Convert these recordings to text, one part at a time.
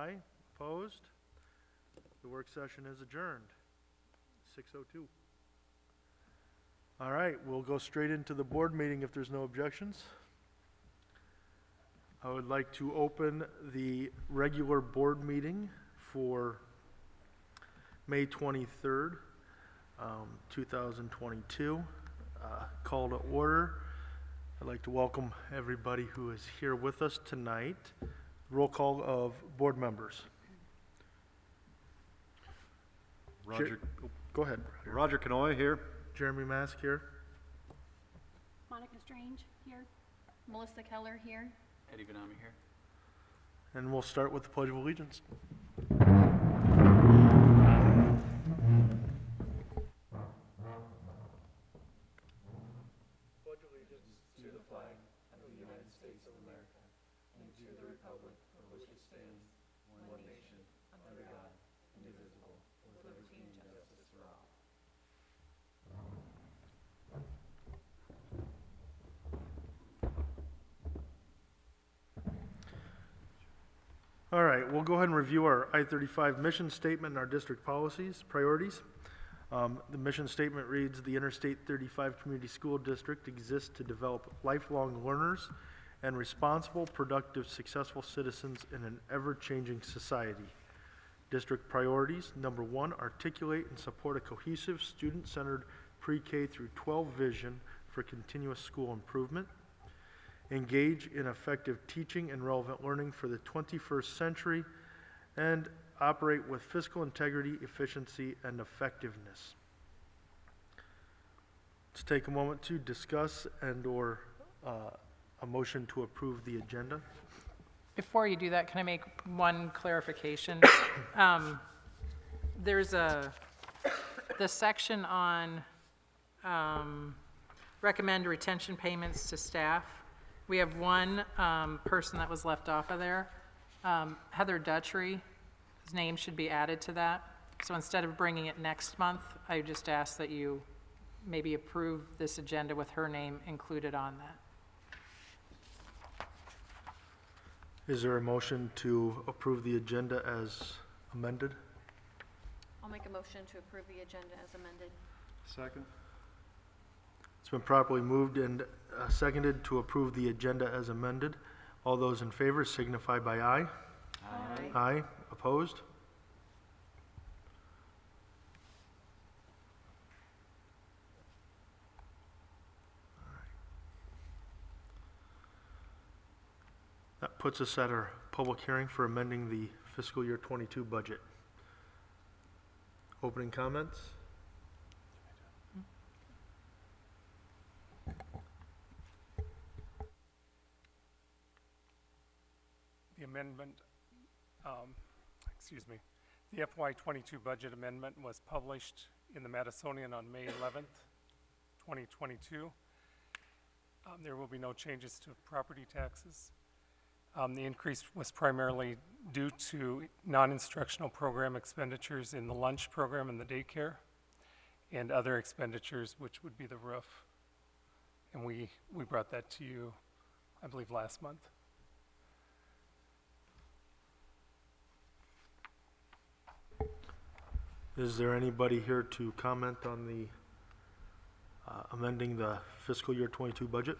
aye. Opposed? The work session is adjourned. 6:02. All right, we'll go straight into the board meeting if there's no objections. I would like to open the regular board meeting for May 23rd, 2022. Call to order. I'd like to welcome everybody who is here with us tonight. Roll call of board members. Roger, Go ahead. Roger Canoy here. Jeremy Mask here. Monica Strange here. Melissa Keller here. Eddie Benami here. And we'll start with the Pledge of Allegiance. Pledge allegiance To the flag of the United States of America and to the republic for which it stands, one nation, under God, indivisible, with liberty and justice for all. All right, we'll go ahead and review our I-35 mission statement and our district policies, priorities. The mission statement reads, the Interstate 35 Community School District exists to develop lifelong learners and responsible, productive, successful citizens in an ever-changing society. District priorities, number 1, articulate and support a cohesive, student-centered pre-K through 12 vision for continuous school improvement. Engage in effective teaching and relevant learning for the 21st century, and operate with fiscal integrity, efficiency, and effectiveness. Let's take a moment to discuss and/or a motion to approve the agenda. Before you do that, can I make one clarification? There's the section on recommend retention payments to staff. We have one person that was left off of there. Heather Dutchery, his name should be added to that. So instead of bringing it next month, I just ask that you maybe approve this agenda with her name included on that. Is there a motion to approve the agenda as amended? I'll make a motion to approve the agenda as amended. Second. It's been properly moved and seconded to approve the agenda as amended. All those in favor signify by aye. Aye. Aye. Opposed? That puts us at our public hearing for amending the fiscal year 22 budget. Opening comments? The amendment, the FY22 budget amendment was published in the Madisonian on May 11th, 2022. There will be no changes to property taxes. The increase was primarily due to non-instructional program expenditures in the lunch program and the daycare, and other expenditures, which would be the roof. And we brought that to you, I believe, last month. Is there anybody here to comment on the amending the fiscal year 22 budget?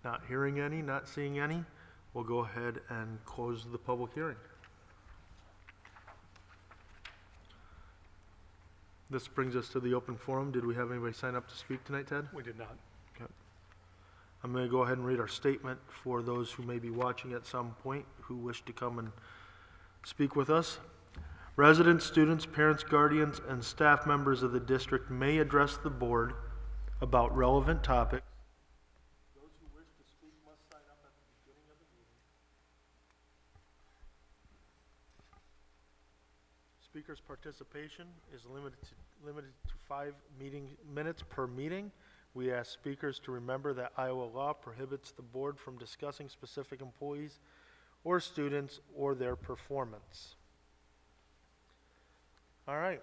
Not hearing any, not seeing any. We'll go ahead and close the public hearing. This brings us to the open forum. Did we have anybody sign up to speak tonight, Ted? We did not. Okay. I'm going to go ahead and read our statement for those who may be watching at some point who wish to come and speak with us. Residents, students, parents, guardians, and staff members of the district may address the board about relevant topics. Those who wish to speak must sign up at the beginning of the meeting. Speakers' participation is limited to 5 minutes per meeting. We ask speakers to remember that Iowa law prohibits the board from discussing specific employees or students or their performance. All right.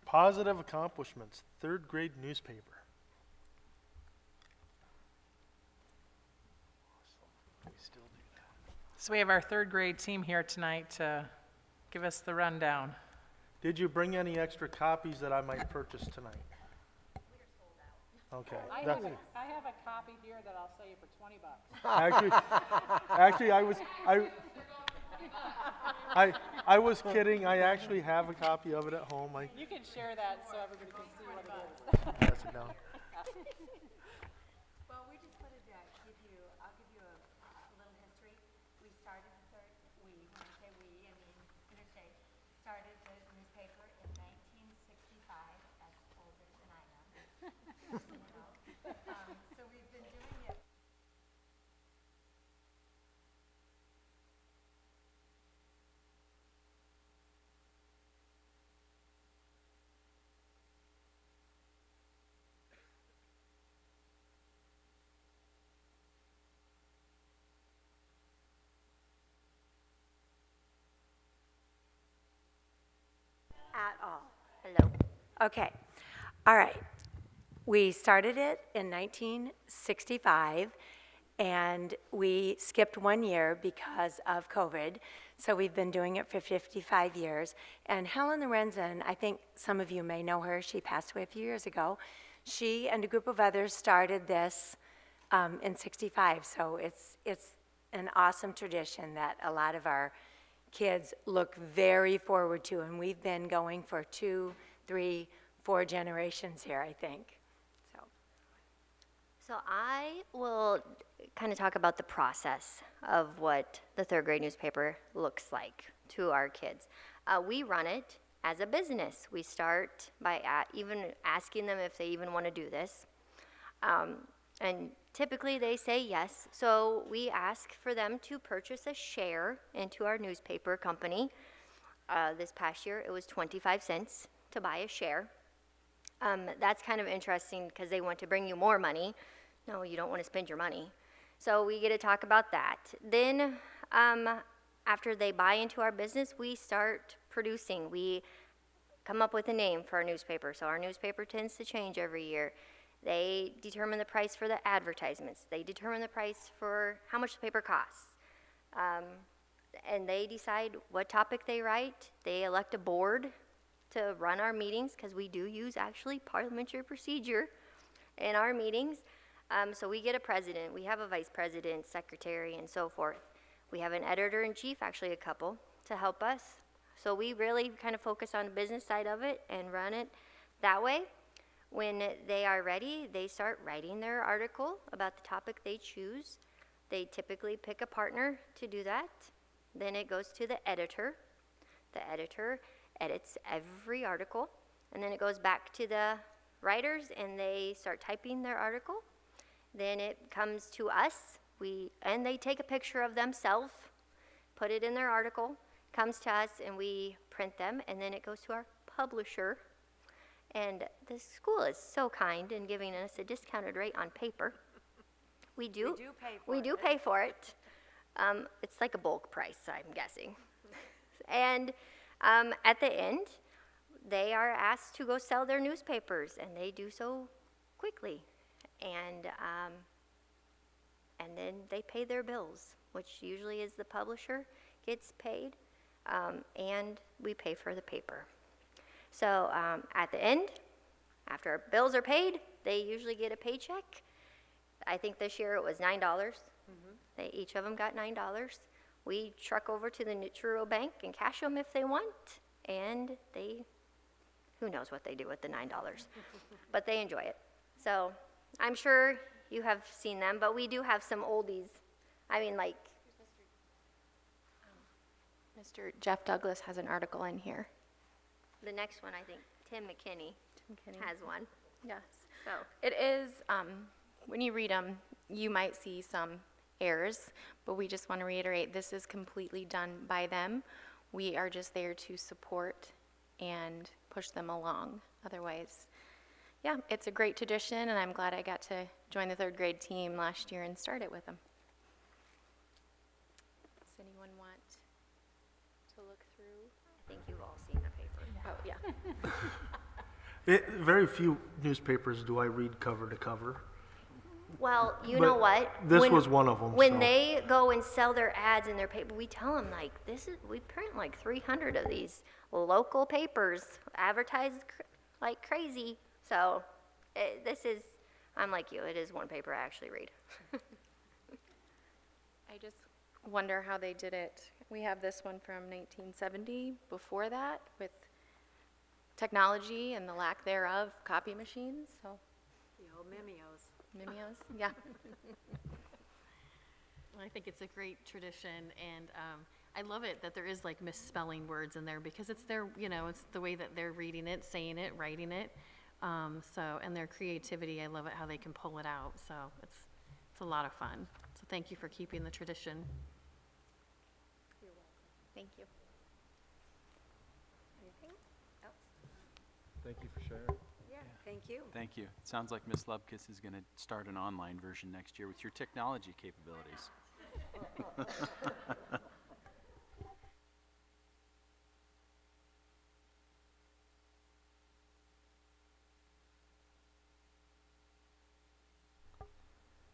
Positive accomplishments, 3rd grade newspaper. So we have our third grade team here tonight to give us the rundown. Did you bring any extra copies that I might purchase tonight? Okay. I That's- have a copy here that I'll sell you for $20. Actually, I was kidding. I actually have a copy of it at home. I You can share that so everybody can see what it is. pass it down. Well, we just wanted to I'll give you a little history. We started when I say we, I mean Interstate, started the newspaper in 1965, as older than I am. So we've been doing it. At all. Hello. Okay. All right. We started it in 1965, and we skipped 1 year because of COVID. So we've been doing it for 55 years. And Helen Lorenzen, I think some of you may know her. She passed away a few years ago. She and a group of others started this in 65. So it's an awesome tradition that a lot of our kids look very forward to, and we've been going for 2, 3, 4 generations here, I think. So I will kind of talk about the process of what the third grade newspaper looks like to our kids. We run it as a business. We start by even asking them if they even want to do this. And typically they say yes. So we ask for them to purchase a share into our newspaper company. This past year it was 25 cents to buy a share. That's kind of interesting because they want to bring you more money. No, you don't want to spend your money. So we get to talk about that. Then after they buy into our business, we start producing. We come up with a name for our newspaper. So our newspaper tends to change every year. They determine the price for the advertisements. They determine the price for how much the paper costs. And they decide what topic they write. They elect a board to run our meetings because we do use actually parliamentary procedure in our meetings. So we get a president, we have a vice president, secretary, and so forth. We have an editor-in-chief, actually a couple, to help us. So we really kind of focus on the business side of it and run it that way. When they are ready, they start writing their article about the topic they choose. They typically pick a partner to do that. Then it goes to the editor. The editor edits every article, and then it goes back to the writers, and they start typing their article. Then it comes to us, and they take a picture of themselves, put it in their article, comes to us, and we print them, and then it goes to our publisher. And the school is so kind in giving us a discounted rate on paper. We do pay for it. It's like a bulk price, I'm guessing. And at the end, they are asked to go sell their newspapers, and they do so quickly. And then they pay their bills, which usually is the publisher gets paid, and we pay for the paper. So at the end, after our bills are paid, they usually get a paycheck. I think this year it was $9. They each of them got $9. We truck over to the Truro Bank and cash them if they want, and who knows what they do with the $9, but they enjoy it. So I'm sure you have seen them, but we do have some oldies. I mean, like Mr. Jeff Douglas has an article in here. the next one, I think Tim McKinney has one. Yes. So It is, when you read them, you might see some errors, but we just want to reiterate, this is completely done by them. We are just there to support and push them along. Otherwise, yeah, it's a great tradition, and I'm glad I got to join the third grade team last year and start it with them. Does anyone want to look through? I think you've all seen the paper. Oh, yeah. Very few newspapers do I read cover to cover. Well, you But know what? this When- was one of 'em, When so. they go and sell their ads in their paper, we tell them like, we print like 300 of these local papers, advertised like crazy. So I'm like you, it is one paper I actually read. I just wonder how they did it. We have this one from 1970, before that, with technology and the lack thereof, copy machines, so. The old Mimios. Mimios, yeah. Well, I think it's a great tradition, and I love it that there is like misspelling words in there, because it's their, it's the way that they're reading it, saying it, writing it. And their creativity, I love it how they can pull it out, so it's a lot of fun. So thank you for keeping the tradition. Thank you. Anything else? Thank you for sharing. Yeah, thank you. Thank you. It sounds like Ms. Lubkis is going to start an online version next year with your technology capabilities.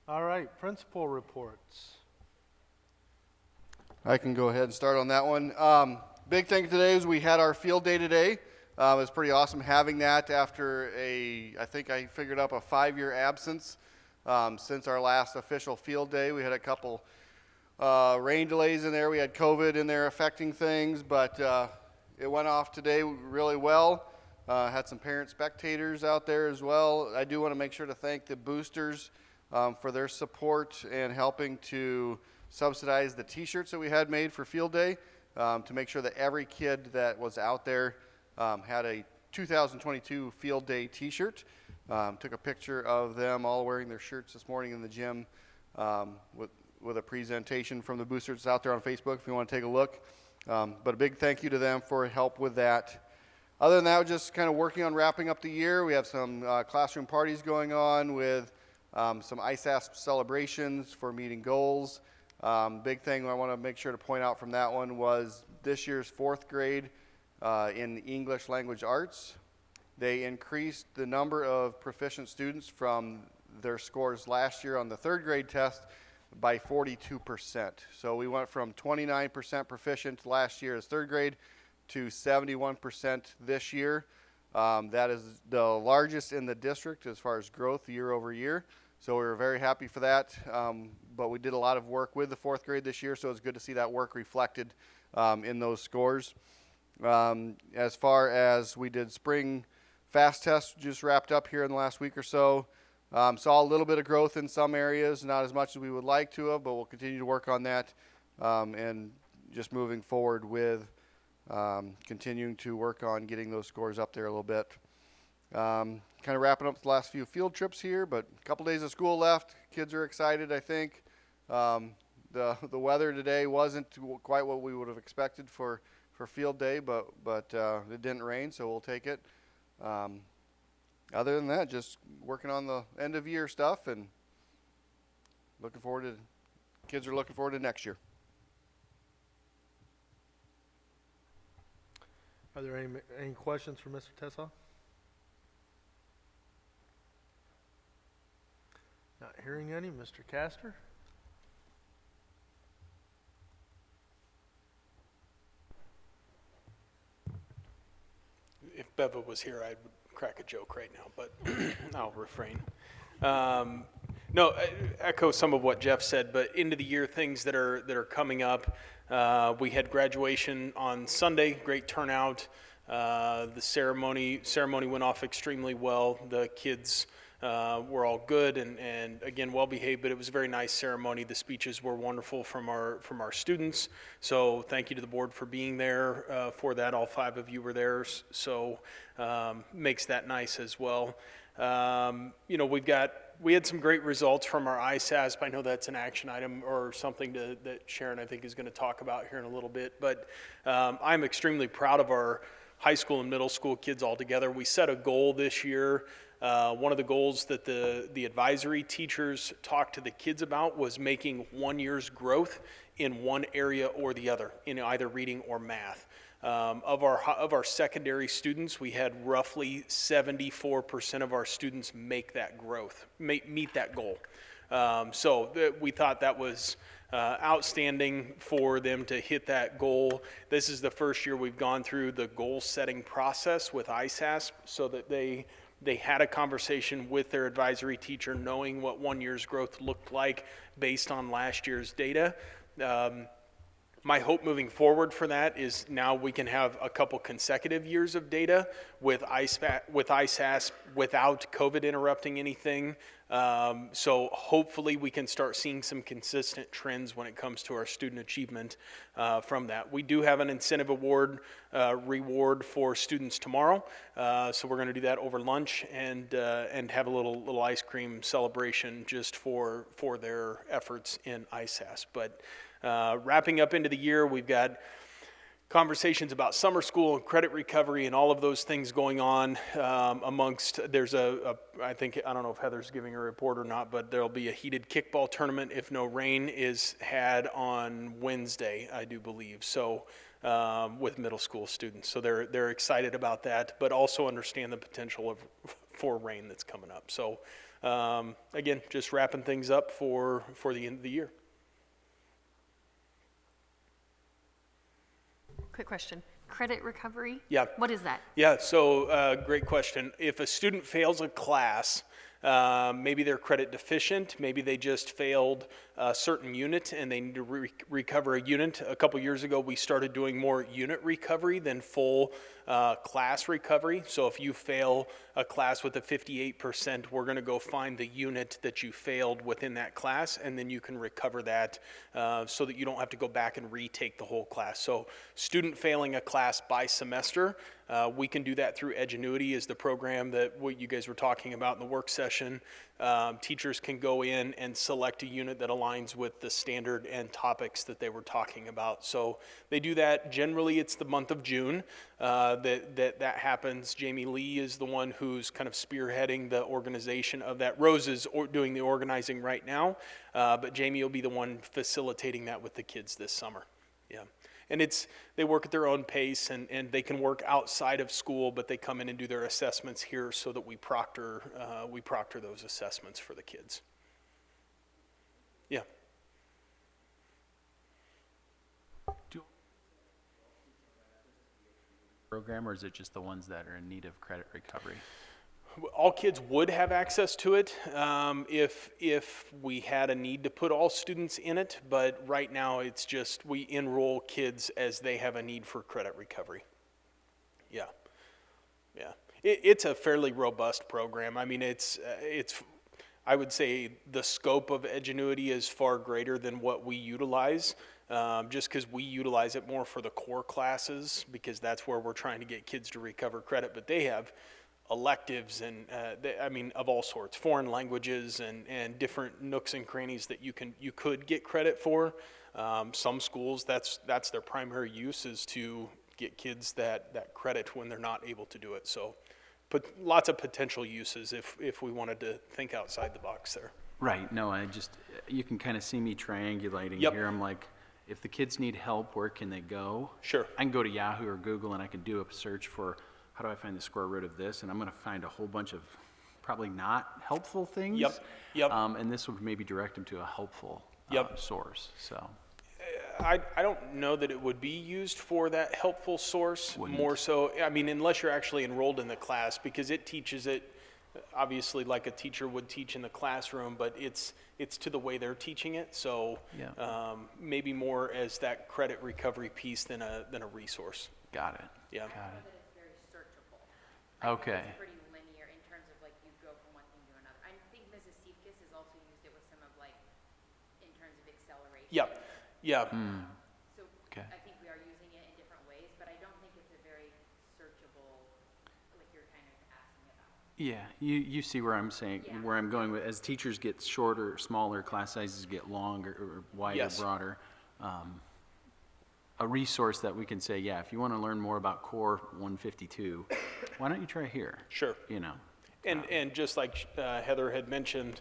All right, principal reports. I can go ahead and start on that one. Big thing today is we had our field day today. It was pretty awesome having that after I think I figured up a 5-year absence since our last official field day. We had a couple rain delays in there. We had COVID in there affecting things, but it went off today really well. Had some parent spectators out there as well. I do want to make sure to thank the boosters for their support and helping to subsidize the t-shirts that we had made for field day to make sure that every kid that was out there had a 2022 field day t-shirt. Took a picture of them all wearing their shirts this morning in the gym with a presentation from the boosters out there on Facebook if you want to take a look. But a big thank you to them for help with that. Other than that, we're just kind of working on wrapping up the year. We have some classroom parties going on with some ISASP celebrations for meeting goals. Big thing I want to make sure to point out from that one was this year's 4th grade in English language arts. They increased the number of proficient students from their scores last year on the 3rd grade test by 42%. So we went from 29% proficient last year as 3rd grade to 71% this year. That is the largest in the district as far as growth year over year. So we were very happy for that, but we did a lot of work with the 4th grade this year, so it's good to see that work reflected in those scores. As far as we did spring fast tests, just wrapped up here in the last week or so. Saw a little bit of growth in some areas, not as much as we would like to have, but we'll continue to work on that and just moving forward with continuing to work on getting those scores up there a little bit. Kind of wrapping up the last few field trips here, but a couple days of school left. Kids are excited, I think. The weather today wasn't quite what we would have expected for field day, but it didn't rain, so we'll take it. Other than that, just working on the end of year stuff and kids are looking forward to next year. Are there any questions for Mr. Tessa? Not hearing any. Mr. Castor? If Beva was here, I would crack a joke right now, but I'll refrain. No, I echo some of what Jeff said, but end of the year things that are coming up. We had graduation on Sunday, great turnout. The ceremony went off extremely well. The kids were all good and again well behaved, but it was a very nice ceremony. The speeches were wonderful from our students. So thank you to the board for being there for that. All 5 of you were there, so makes that nice as well. We had some great results from our ISASP. I know that's an action item or something that Sharon, I think, is going to talk about here in a little bit. But I'm extremely proud of our high school and middle school kids all together. We set a goal this year. One of the goals that the advisory teachers talked to the kids about was making 1 year's growth in one area or the other, in either reading or math. Of our secondary students, we had roughly 74% of our students make that growth, meet that goal. We thought that was outstanding for them to hit that goal. This is the first year we've gone through the goal-setting process with ISASP so that they had a conversation with their advisory teacher knowing what 1 year's growth looked like based on last year's data. My hope moving forward for that is now we can have a couple consecutive years of data with ISASP without COVID interrupting anything. So hopefully we can start seeing some consistent trends when it comes to our student achievement from that. We do have an incentive award reward for students tomorrow. So we're going to do that over lunch and have a little ice cream celebration just for their efforts in ISASP. But wrapping up into the year, we've got conversations about summer school and credit recovery and all of those things going on there's I don't know if Heather's giving a report or not, but there'll be a heated kickball tournament if no rain is had on Wednesday, I do believe, so with middle school students. So they're excited about that, but also understand the potential for rain that's coming up. So again, just wrapping things up for the end of the year. Quick question. Credit recovery? Yeah. What is that? Yeah, so great question. If a student fails a class, maybe they're credit deficient, maybe they just failed a certain unit and they need to recover a unit. A couple years ago, we started doing more unit recovery than full class recovery. So if you fail a class with a 58%, we're going to go find the unit that you failed within that class, and then you can recover that so that you don't have to go back and retake the whole class. So student failing a class by semester, we can do that through Edgenuity is the program that what you guys were talking about in the work session. Teachers can go in and select a unit that aligns with the standard and topics that they were talking about. So they do that. Generally, it's the month of June that happens. Jamie Lee is the one who's kind of spearheading the organization of that. Rose is doing the organizing right now, but Jamie will be the one facilitating that with the kids this summer. Yeah. And they work at their own pace, and they can work outside of school, but they come in and do their assessments here so that we proctor those assessments for the kids. Yeah. Program, or is it just the ones that are in need of credit recovery? All kids would have access to it if we had a need to put all students in it, but right now it's just we enroll kids as they have a need for credit recovery. Yeah, yeah. It's a fairly robust program. I mean, it's I would say the scope of Edgenuity is far greater than what we utilize, just because we utilize it more for the core classes because that's where we're trying to get kids to recover credit, but they have electives and of all sorts, foreign languages and different nooks and crannies that you could get credit for. Some schools that's their primary use is to get kids that credit when they're not able to do it. So lots of potential uses if we wanted to think outside the box there. Right. No, you can kind of see me triangulating Yep. here. I'm like, if the kids need help, where can they go? Sure. I can go to Yahoo or Google and I can do a search for how do I find the square root of this? And I'm going to find a whole bunch of probably not helpful things. Yep. And this would maybe direct them to a helpful source. So I don't know that it would be used for that helpful source. Wouldn't. More so, I mean, unless you're actually enrolled in the class, because it teaches it obviously like a teacher would teach in the classroom, but it's to the way they're teaching it. So maybe more as that credit recovery piece than a resource. Got it. Yeah. Got it. It's very searchable. Okay. It's pretty linear in terms of like you go from one thing to another. I think Mrs. Siefkes has also used it with some of like, in terms of acceleration. Yeah. So Okay. I think we are using it in different ways, but I don't think it's a very searchable, like you're kind of asking about. Yeah, you see where I'm saying, Yeah. where I'm going with, as teachers get shorter, smaller, class sizes get longer, or wider, Yes. broader, a resource that we can say, yeah, if you want to learn more about Core 152, why don't you try here? Sure. You know. And just like Heather had mentioned,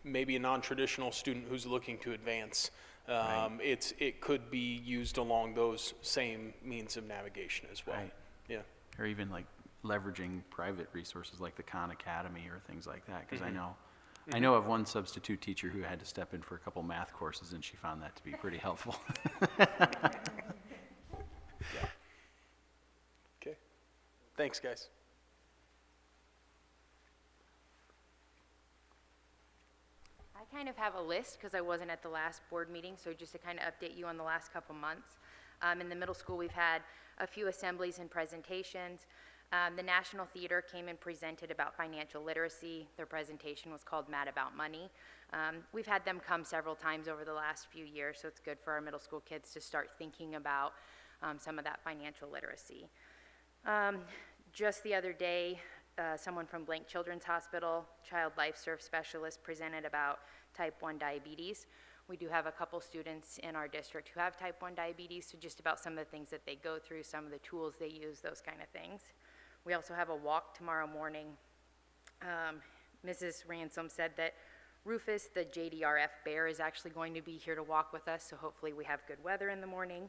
maybe a non-traditional student who's looking to advance, it could be used along those same means of navigation as well. Right. Yeah. Or even like leveraging private resources like the Khan Academy or things like that, because I know I know of one substitute teacher who had to step in for a couple math courses, and she found that to be pretty helpful. Okay. Thanks, guys. I kind of have a list because I wasn't at the last board meeting, so just to kind of update you on the last couple months. In the middle school, we've had a few assemblies and presentations. The National Theater came and presented about financial literacy. Their presentation was called Mad About Money. We've had them come several times over the last few years, so it's good for our middle school kids to start thinking about some of that financial literacy. Just the other day, someone from Blank Children's Hospital, child life serve specialist, presented about type 1 diabetes. We do have a couple students in our district who have type 1 diabetes, so just about some of the things that they go through, some of the tools they use, those kind of things. We also have a walk tomorrow morning. Mrs. Ransom said that Rufus, the JDRF bear, is actually going to be here to walk with us, so hopefully we have good weather in the morning.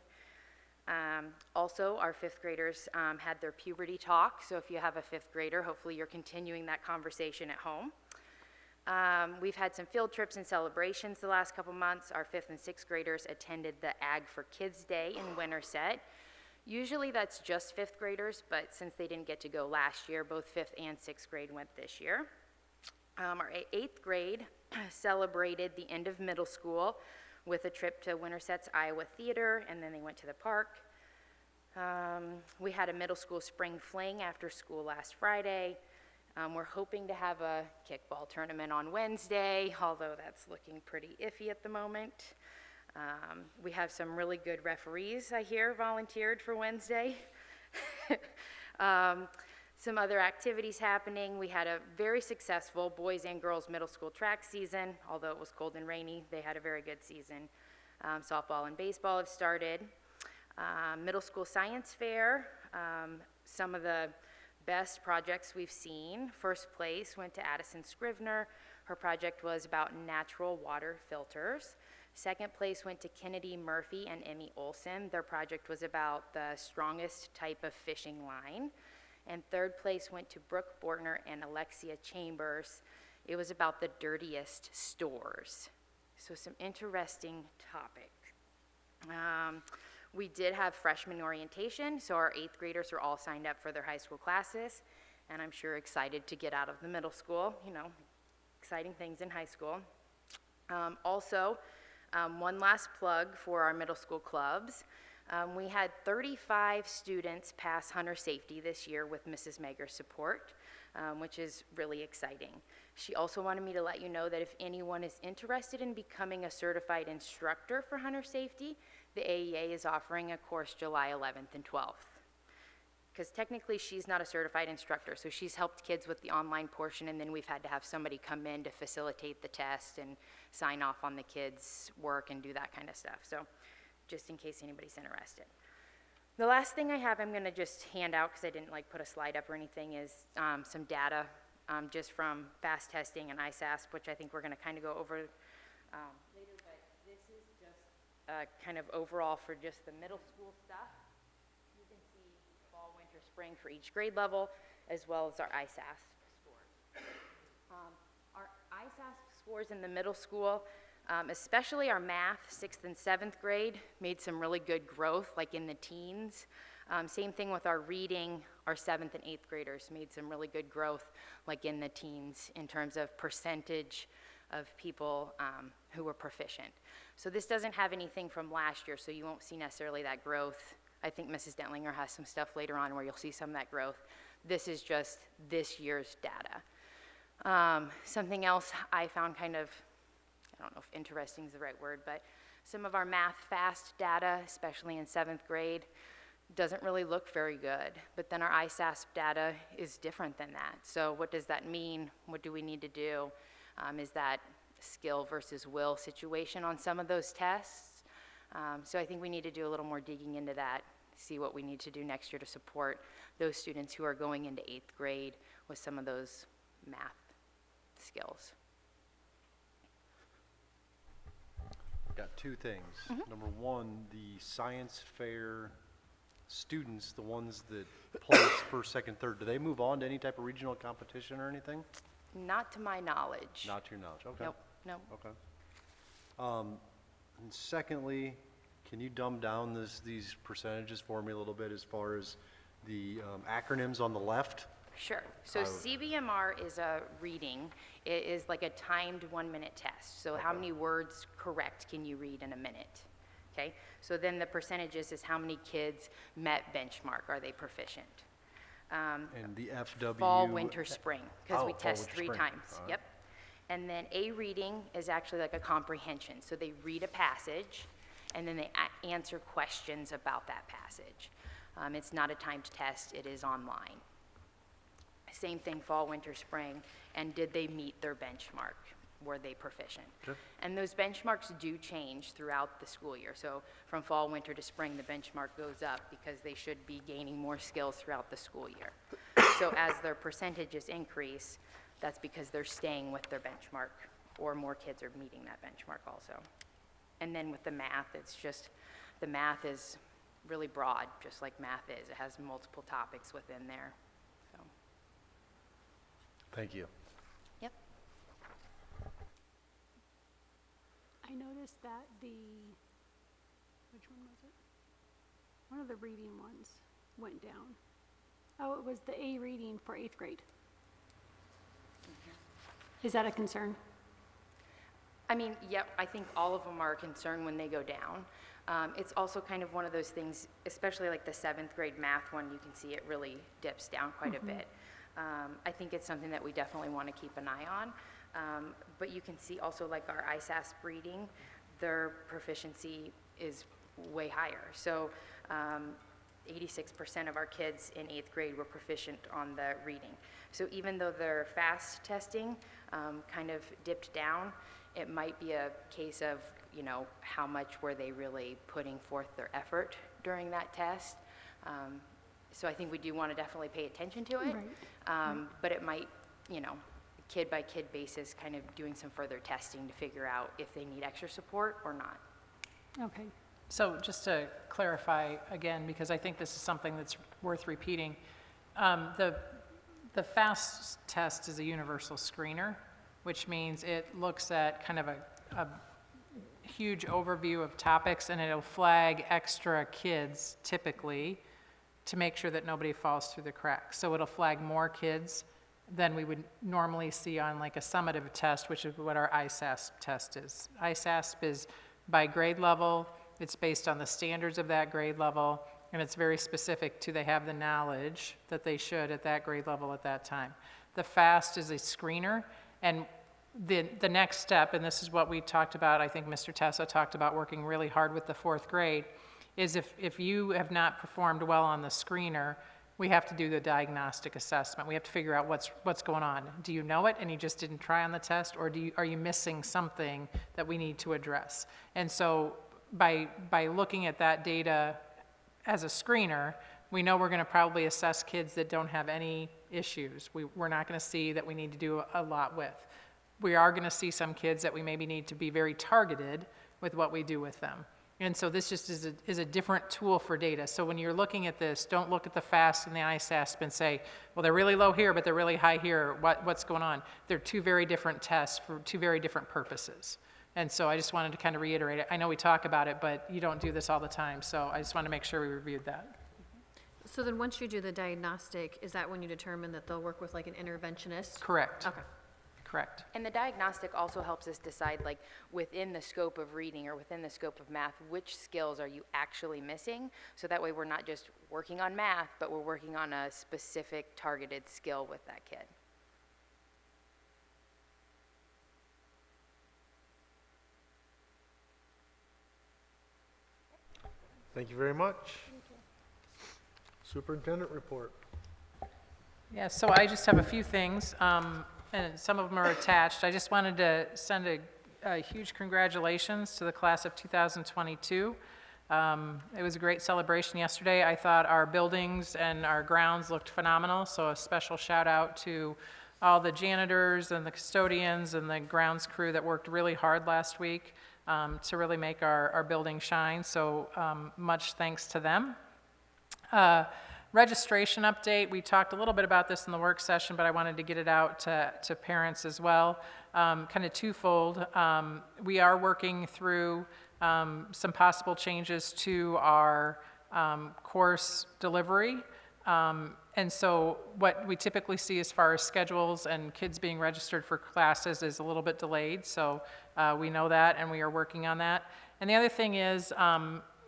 Also, our fifth graders had their puberty talk, so if you have a fifth grader, hopefully you're continuing that conversation at home. We've had some field trips and celebrations the last couple months. Our fifth and sixth graders attended the Ag for Kids Day in Winterset. Usually that's just fifth graders, but since they didn't get to go last year, both fifth and sixth grade went this year. Our eighth grade celebrated the end of middle school with a trip to Winterset's Iowa Theater, and then they went to the park. We had a middle school spring fling after school last Friday. We're hoping to have a kickball tournament on Wednesday, although that's looking pretty iffy at the moment. We have some really good referees, I hear, volunteered for Wednesday. Some other activities happening. We had a very successful boys and girls middle school track season. Although it was cold and rainy, they had a very good season. Softball and baseball have started. Middle school science fair. Some of the best projects we've seen. First place went to Addison Scrivener. Her project was about natural water filters. Second place went to Kennedy Murphy and Emmy Olson. Their project was about the strongest type of fishing line. And third place went to Brooke Bortner and Alexia Chambers. It was about the dirtiest stores. So some interesting topic. We did have freshman orientation, so our eighth graders are all signed up for their high school classes, and I'm sure excited to get out of the middle school, you know, exciting things in high school. One last plug for our middle school clubs. We had 35 students pass hunter safety this year with Mrs. Mager's support, which is really exciting. She also wanted me to let you know that if anyone is interested in becoming a certified instructor for hunter safety, the AEA is offering a course July 11th and 12th. Because technically she's not a certified instructor, so she's helped kids with the online portion, and then we've had to have somebody come in to facilitate the test and sign off on the kids' work and do that kind of stuff. So just in case anybody's interested. The last thing I have, I'm gonna just hand out, because I didn't like put a slide up or anything, is some data just from fast testing and ISASP, which I think we're gonna kind of go over later, but this is just kind of overall for just the middle school stuff. You can see fall, winter, spring for each grade level, as well as our ISASP scores. Our ISASP scores in the middle school, especially our math, 6th and 7th grade, made some really good growth, like in the teens. Same thing with our reading, our 7th and 8th graders made some really good growth, like in the teens, in terms of percentage of people who were proficient. So this doesn't have anything from last year, so you won't see necessarily that growth. I think Mrs. Dentlinger has some stuff later on where you'll see some of that growth. This is just this year's data. Something else I found kind of, I don't know if interesting is the right word, but some of our math fast data, especially in 7th grade, doesn't really look very good. But then our ISASP data is different than that. So what does that mean? What do we need to do? Is that skill versus will situation on some of those tests? So I think we need to do a little more digging into that, see what we need to do next year to support those students who are going into 8th grade with some of those math skills. Got two things. Number one, the science fair students, the ones that place first, second, third, do they move on to any type of regional competition or anything? Not to my knowledge. Not to your knowledge, okay. Nope, nope. Okay. And secondly, can you dumb down these percentages for me a little bit as far as the acronyms on the left? Sure. So CBMR is a reading. It is like a timed 1-minute test. So how many words correct can you read in a minute? Okay. So then the percentages is how many kids met benchmark. Are they proficient? And the FW? Fall, winter, spring, because we fall, test winter, 3 spring. times. All right. Yep. And then a reading is actually like a comprehension. So they read a passage, and then they answer questions about that passage. It's not a timed test. It is online. Same thing, fall, winter, spring, and did they meet their benchmark? Were they proficient? Sure. And those benchmarks do change throughout the school year. So from fall, winter to spring, the benchmark goes up because they should be gaining more skills throughout the school year. So as their percentages increase, that's because they're staying with their benchmark, or more kids are meeting that benchmark also. And then with the math, it's just, the math is really broad, just like math is. It has multiple topics within there. So, Thank you. yep. I noticed that which one was it? One of the reading ones went down. Oh, it was the A reading for 8th grade. Is that a concern? I mean, yep, I think all of them are a concern when they go down. It's also kind of one of those things, especially like the 7th grade math one, you can see it really dips down quite a bit. I think it's something that we definitely want to keep an eye on. But you can see also like our ISASP reading, their proficiency is way higher. So 86% of our kids in 8th grade were proficient on the reading. So even though their FAST testing kind of dipped down, it might be a case of, you know, how much were they really putting forth their effort during that test. So I think we do want to definitely pay attention to it. Right. But it might, you know, kid by kid basis, kind of doing some further testing to figure out if they need extra support or not. Okay. So just to clarify again, because I think this is something that's worth repeating, the FAST test is a universal screener, which means it looks at kind of a huge overview of topics, and it'll flag extra kids typically to make sure that nobody falls through the cracks. So it'll flag more kids than we would normally see on like a summative test, which is what our ISASP test is. ISASP is by grade level. It's based on the standards of that grade level, and it's very specific to they have the knowledge that they should at that grade level at that time. The FAST is a screener, and the next step, and this is what we talked about, I think Mr. Tessa talked about working really hard with the 4th grade, is if you have not performed well on the screener, we have to do the diagnostic assessment. We have to figure out what's going on. Do you know it and you just didn't try on the test, or are you missing something that we need to address? And so by looking at that data as a screener, we know we're going to probably assess kids that don't have any issues. We're not going to see that we need to do a lot with. We are going to see some kids that we maybe need to be very targeted with what we do with them. And so this just is a different tool for data. So when you're looking at this, don't look at the FAST and the ISASP and say, well, they're really low here, but they're really high here. What's going on? They're two very different tests for two very different purposes. And so I just wanted to kind of reiterate it. I know we talk about it, but you don't do this all the time. So I just want to make sure we reviewed that. So then once you do the diagnostic, is that when you determine that they'll work with like an interventionist? Correct. Okay. Correct. And the diagnostic also helps us decide, like, within the scope of reading or within the scope of math, which skills are you actually missing? So that way we're not just working on math, but we're working on a specific targeted skill with that kid. Thank you very much. Superintendent report. Yeah, so I just have a few things, and some of them are attached. I just wanted to send a huge congratulations to the class of 2022. It was a great celebration yesterday. I thought our buildings and our grounds looked phenomenal, so a special shout out to all the janitors and the custodians and the grounds crew that worked really hard last week to really make our building shine, so much thanks to them. Registration update, we talked a little bit about this in the work session, but I wanted to get it out to parents as well. Kind of twofold. We are working through some possible changes to our course delivery. And so what we typically see as far as schedules and kids being registered for classes is a little bit delayed. So we know that, and we are working on that. And the other thing is,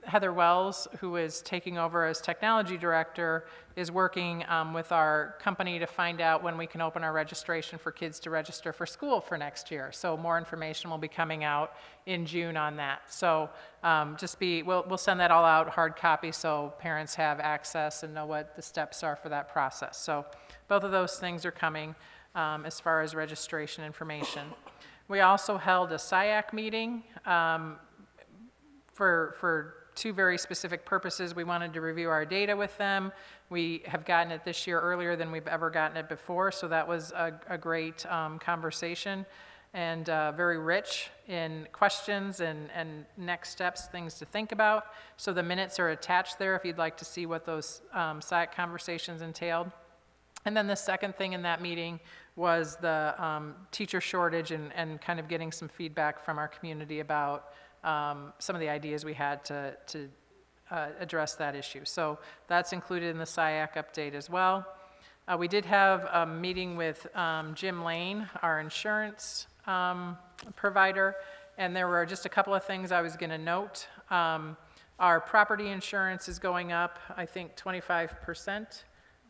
Heather Wells, who is taking over as technology director, is working with our company to find out when we can open our registration for kids to register for school for next year. So more information will be coming out in June on that. So we'll send that all out hard copy so parents have access and know what the steps are for that process. So both of those things are coming as far as registration information. We also held a SIAC meeting for two very specific purposes. We wanted to review our data with them. We have gotten it this year earlier than we've ever gotten it before, so that was a great conversation and very rich in questions and next steps, things to think about. So the minutes are attached there if you'd like to see what those SIAC conversations entailed. And then the second thing in that meeting was the teacher shortage and kind of getting some feedback from our community about some of the ideas we had to address that issue. So that's included in the SIAC update as well. We did have a meeting with Jim Lane, our insurance provider, and there were just a couple of things I was going to note. Our property insurance is going up, I think, 25%.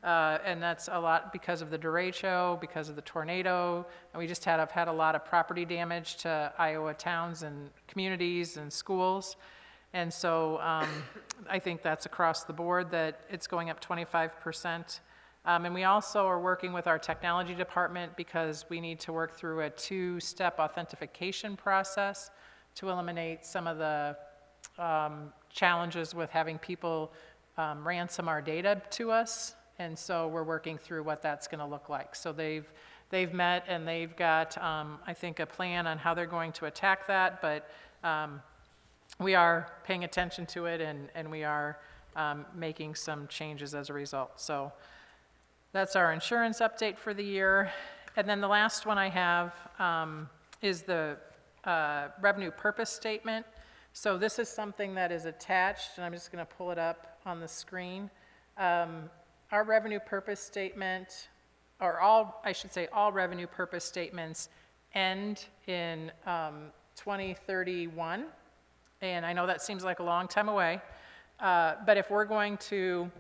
And that's a lot because of the derecho, because of the tornado, and we just have had a lot of property damage to Iowa towns and communities and schools. And so I think that's across the board that it's going up 25%. And we also are working with our technology department because we need to work through a two-step authentication process to eliminate some of the challenges with having people ransom our data to us. And so we're working through what that's going to look like. So they've met and they've got, I think, a plan on how they're going to attack that. But we are paying attention to it and we are making some changes as a result. So that's our insurance update for the year. And then the last one I have is the revenue purpose statement. So this is something that is attached, and I'm just going to pull it up on the screen. Our revenue purpose statement, or all revenue purpose statements end in 2031. And I know that seems like a long time away, but if we're going to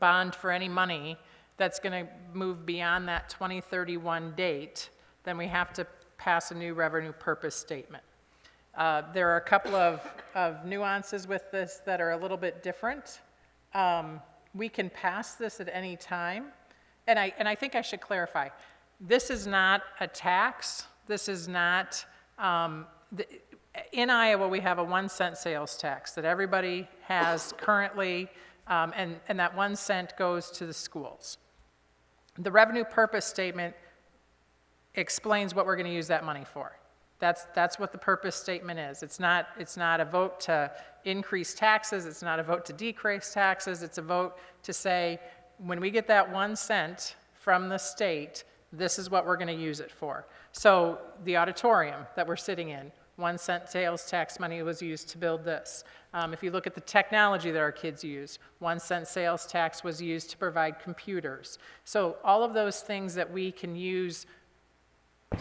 bond for any money that's going to move beyond that 2031 date, then we have to pass a new revenue purpose statement. There are a couple of nuances with this that are a little bit different. We can pass this at any time, and I think I should clarify. This is not a tax. This is not, in Iowa we have a 1 cent sales tax that everybody has currently, and that 1 cent goes to the schools. The revenue purpose statement explains what we're going to use that money for. That's what the purpose statement is. It's not a vote to increase taxes. It's not a vote to decrease taxes. It's a vote to say, when we get that 1 cent from the state, this is what we're going to use it for. So the auditorium that we're sitting in, 1 cent sales tax money was used to build this. If you look at the technology that our kids use, 1 cent sales tax was used to provide computers. So all of those things that we can use,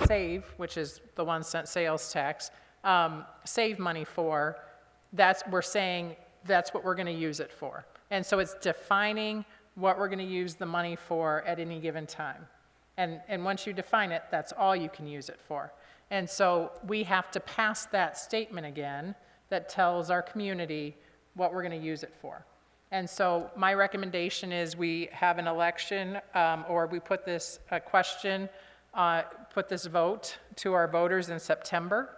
save, which is the 1 cent sales tax, save money for, we're saying that's what we're going to use it for. And so it's defining what we're going to use the money for at any given time. And once you define it, that's all you can use it for. And so we have to pass that statement again that tells our community what we're going to use it for. And so my recommendation is we have an election, or we put this question, put this vote to our voters in September.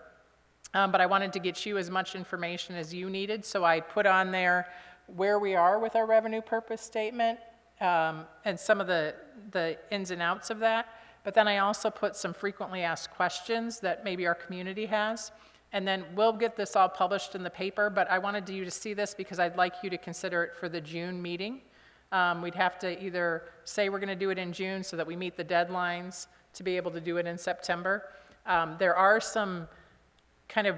But I wanted to get you as much information as you needed, so I put on there where we are with our revenue purpose statement, and some of the ins and outs of that. But then I also put some frequently asked questions that maybe our community has. And then we'll get this all published in the paper, but I wanted you to see this because I'd like you to consider it for the June meeting. We'd have to either say we're going to do it in June so that we meet the deadlines to be able to do it in September. There are some kind of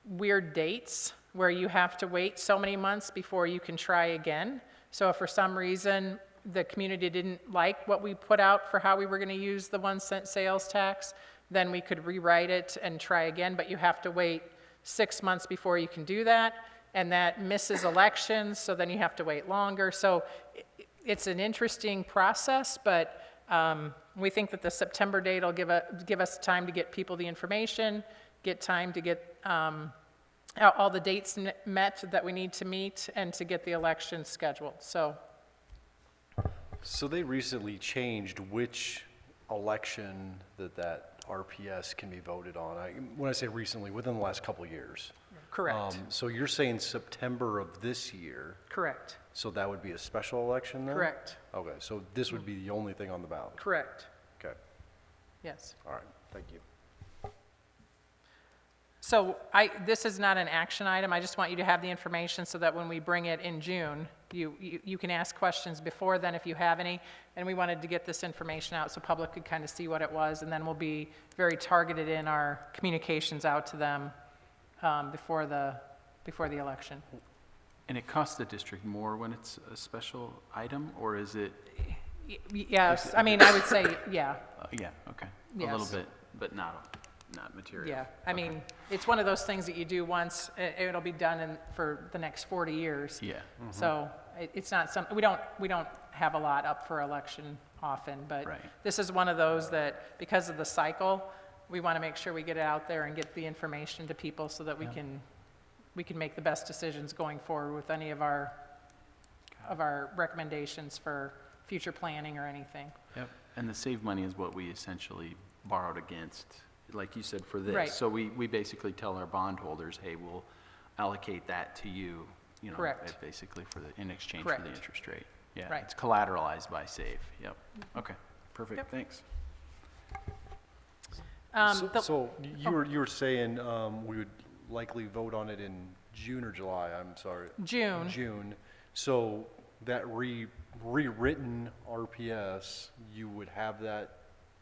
weird dates where you have to wait so many months before you can try again. So if for some reason the community didn't like what we put out for how we were going to use the 1 cent sales tax, then we could rewrite it and try again, but you have to wait 6 months before you can do that, and that misses elections, so then you have to wait longer. So it's an interesting process, but we think that the September date will give us time to get people the information, get time to get all the dates met that we need to meet, and to get the election scheduled. So they recently changed which election that RPS can be voted on. When I say recently, within the last couple of years. Correct. So you're saying September of this year, Correct. so that would be a special election then? Correct. Okay, so this would be the only thing on the ballot? Correct. Okay, Yes. all right, thank you. So this is not an action item. I just want you to have the information so that when we bring it in June, you can ask questions before then if you have any. And we wanted to get this information out so public could kind of see what it was, and then we'll be very targeted in our communications out to them before the election. And it costs the district more when it's a special item, or is it? Yes, I mean, I would say, yeah. Yeah, okay. A Yes. little bit, but not material. Yeah, I mean, it's one of those things that you do once, it'll be done for the next 40 years. Yeah. So it's not we don't have a lot up for election often, but Right. this is one of those that, because of the cycle, we want to make sure we get it out there and get the information to people so that we can make the best decisions going forward with any of our recommendations for future planning or anything. Yep. And the save money is what we essentially borrowed against, like you said, for this. Right. So we basically tell our bondholders, hey, we'll allocate that to you, Correct. basically in exchange for the Correct. interest rate. Yeah. Right. It's collateralized by save. Yep. Okay. Perfect. Yep. Thanks. So you were saying we would likely vote on it in June or July, I'm sorry. June. June. So that rewritten RPS, you would have that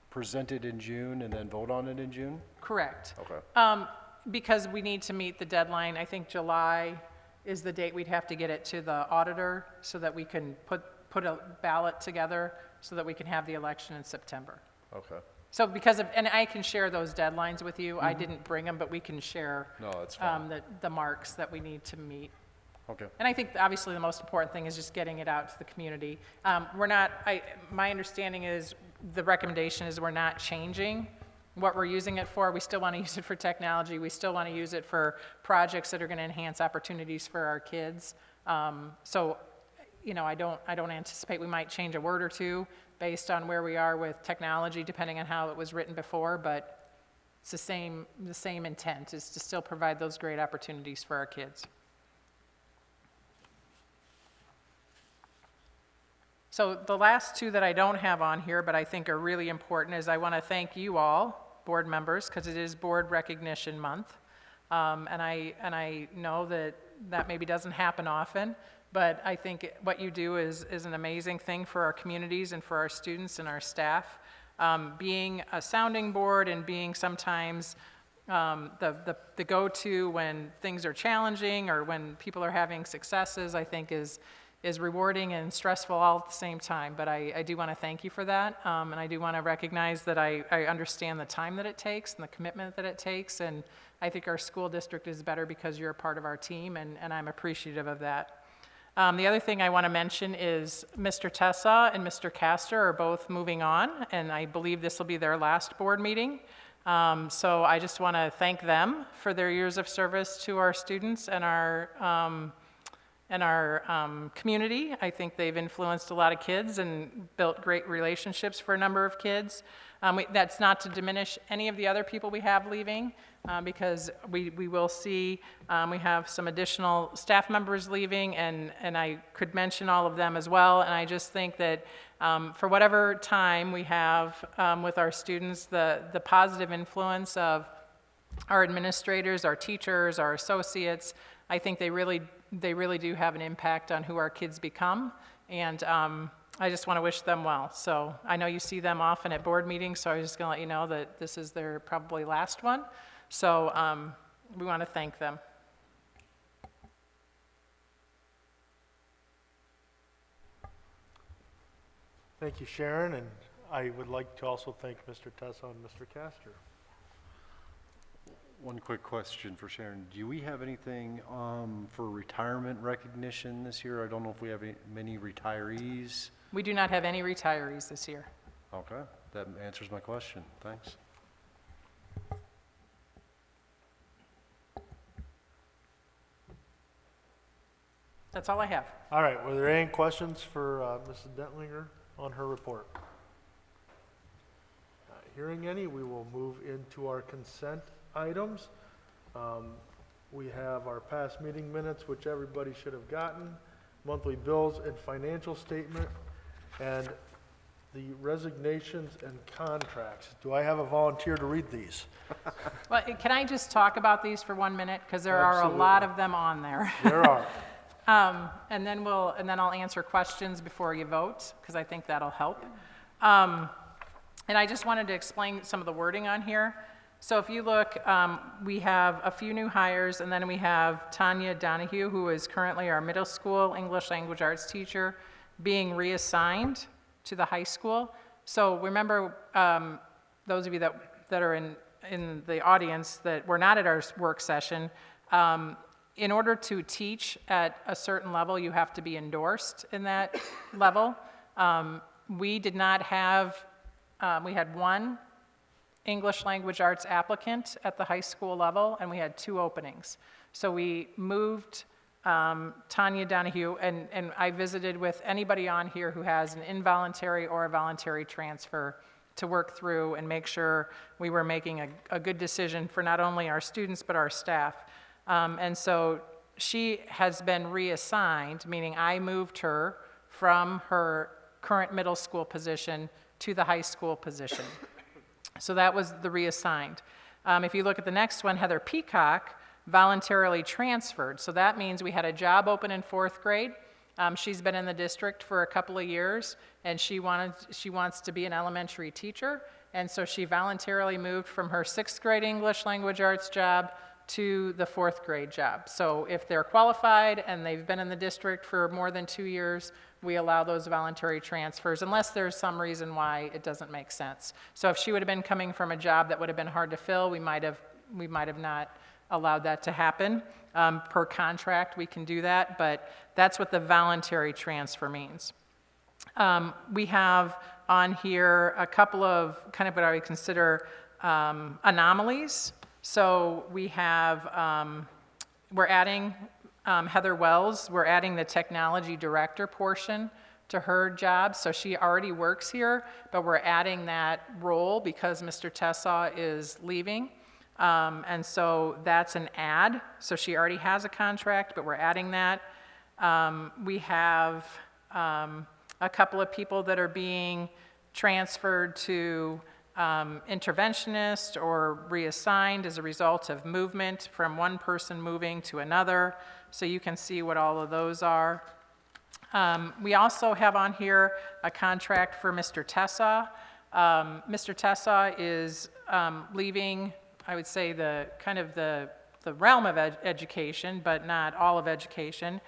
presented in June and then vote on it in June? Correct. Okay. Because we need to meet the deadline, I think July is the date we'd have to get it to the auditor so that we can put a ballot together so that we can have the election in September. Okay. So and I can share those deadlines with you. I didn't bring them, but we can share No, that's fine. the marks that we need to meet. Okay. And I think obviously the most important thing is just getting it out to the community. My understanding is the recommendation is we're not changing what we're using it for. We still want to use it for technology. We still want to use it for projects that are going to enhance opportunities for our kids. So, I don't anticipate we might change a word or two based on where we are with technology, depending on how it was written before, but it's the same intent, is to still provide those great opportunities for our kids. So the last two that I don't have on here, but I think are really important, is I want to thank you all, board members, because it is Board Recognition Month. And I know that maybe doesn't happen often, but I think what you do is an amazing thing for our communities and for our students and our staff. Being a sounding board and being sometimes the go-to when things are challenging or when people are having successes, I think is rewarding and stressful all at the same time. But I do want to thank you for that, and I do want to recognize that I understand the time that it takes and the commitment that it takes, and I think our school district is better because you're a part of our team, and I'm appreciative of that. The other thing I want to mention is Mr. Tessa and Mr. Castor are both moving on, and I believe this will be their last board meeting. So I just want to thank them for their years of service to our students and our community. I think they've influenced a lot of kids and built great relationships for a number of kids. That's not to diminish any of the other people we have leaving, because we will see, we have some additional staff members leaving, and I could mention all of them as well. And I just think that for whatever time we have with our students, the positive influence of our administrators, our teachers, our associates, I think they really do have an impact on who our kids become, and I just want to wish them well. So I know you see them often at board meetings, so I was just going to let you know that this is their probably last one. So we want to thank them. Thank you, Sharon, and I would like to also thank Mr. Tessa and Mr. Castor. One quick question for Sharon. Do we have anything for retirement recognition this year? I don't know if we have many retirees. We do not have any retirees this year. Okay, that answers my question. Thanks. That's all I have. All right, were there any questions for Mrs. Dentlinger on her report? Not hearing any, we will move into our consent items. We have our past meeting minutes, which everybody should have gotten, monthly bills and financial statement, and the resignations and contracts. Do I have a volunteer to read these? Well, can I just talk about these for 1 minute? Because there are a lot of them on there. There are. And then I'll answer questions before you vote, because I think that'll help. And I just wanted to explain some of the wording on here. So if you look, we have a few new hires, and then we have Tanya Donahue, who is currently our middle school English language arts teacher, being reassigned to the high school. So remember, those of you that are in the audience that were not at our work session, in order to teach at a certain level, you have to be endorsed in that level. We did not have, we had one English language arts applicant at the high school level, and we had 2 openings. So we moved Tanya Donahue, and I visited with anybody on here who has an involuntary or a voluntary transfer to work through and make sure we were making a good decision for not only our students but our staff. And so she has been reassigned, meaning I moved her from her current middle school position to the high school position. So that was the reassigned. If you look at the next one, Heather Peacock voluntarily transferred. So that means we had a job open in 4th grade. She's been in the district for a couple of years, and she wants to be an elementary teacher. And so she voluntarily moved from her 6th grade English language arts job to the 4th grade job. So if they're qualified and they've been in the district for more than 2 years, we allow those voluntary transfers unless there's some reason why it doesn't make sense. So if she would have been coming from a job that would have been hard to fill, we might have not allowed that to happen. Per contract, we can do that, but that's what the voluntary transfer means. We have on here a couple of kind of what I would consider anomalies. So we have, we're adding Heather Wells, we're adding the technology director portion to her job. So she already works here, but we're adding that role because Mr. Tessa is leaving. And so that's an add. So she already has a contract, but we're adding that. We have a couple of people that are being transferred to interventionist or reassigned as a result of movement from one person moving to another. So you can see what all of those are. We also have on here a contract for Mr. Tessa. Mr. Tessa is leaving, I would say, the realm of education, but not all of education.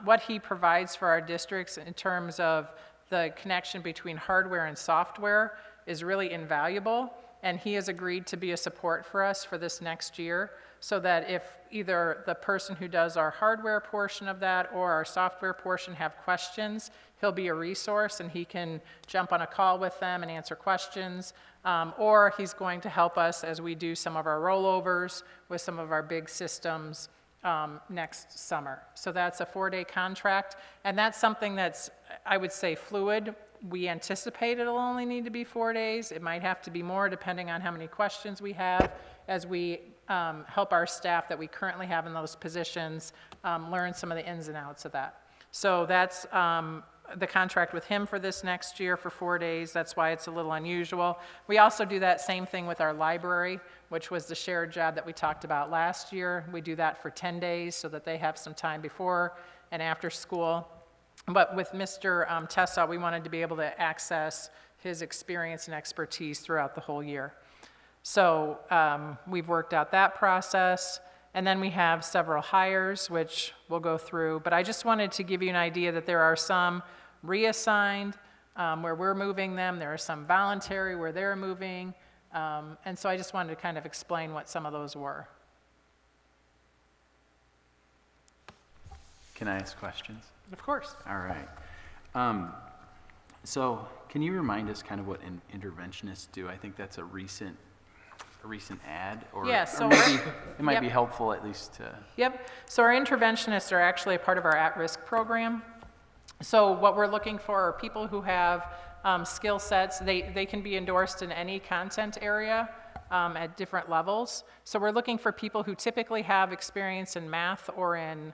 What he provides for our districts in terms of the connection between hardware and software is really invaluable, and he has agreed to be a support for us for this next year, so that if either the person who does our hardware portion of that or our software portion have questions, he'll be a resource and he can jump on a call with them and answer questions, or he's going to help us as we do some of our rollovers with some of our big systems next summer. So that's a 4-day contract, and that's something that's, I would say, fluid. We anticipate it'll only need to be 4 days. It might have to be more depending on how many questions we have as we help our staff that we currently have in those positions learn some of the ins and outs of that. So that's the contract with him for this next year for 4 days. That's why it's a little unusual. We also do that same thing with our library, which was the shared job that we talked about last year. We do that for 10 days so that they have some time before and after school. But with Mr. Tessa, we wanted to be able to access his experience and expertise throughout the whole year. So we've worked out that process. And then we have several hires, which we'll go through. But I just wanted to give you an idea that there are some reassigned where we're moving them. There are some voluntary where they're moving. And so I just wanted to kind of explain what some of those were. Can I ask questions? Of course. All right. So can you remind us kind of what interventionists do? I think that's a recent ad, or, Yeah, so or maybe it might yep. be helpful at least to... Yep. So our interventionists are actually a part of our at-risk program. So what we're looking for are people who have skill sets. They can be endorsed in any content area at different levels. So we're looking for people who typically have experience in math or in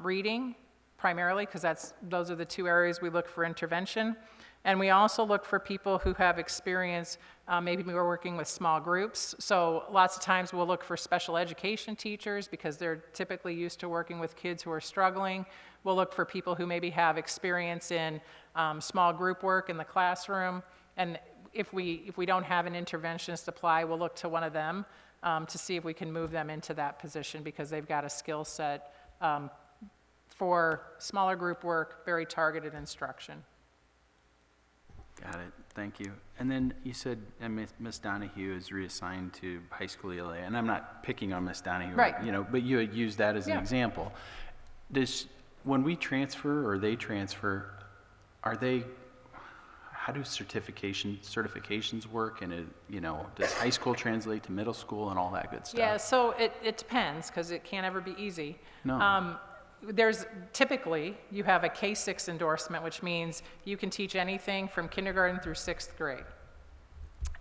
reading, primarily, because those are the two areas we look for intervention. And we also look for people who have experience, maybe we're working with small groups. So lots of times we'll look for special education teachers because they're typically used to working with kids who are struggling. We'll look for people who maybe have experience in small group work in the classroom. And if we don't have an interventionist apply, we'll look to one of them to see if we can move them into that position because they've got a skill set for smaller group work, very targeted instruction. Got it. Thank you. And then you said Ms. Donahue is reassigned to high school ELA, and I'm not picking on Ms. Donahue, Right. But you had used that as an Yeah. example. When we transfer or they transfer, how do certifications work? And does high school translate to middle school and all that good stuff? Yeah, so it depends because it can't ever be easy. No. There's typically, you have a K-6 endorsement, which means you can teach anything from kindergarten through 6th grade.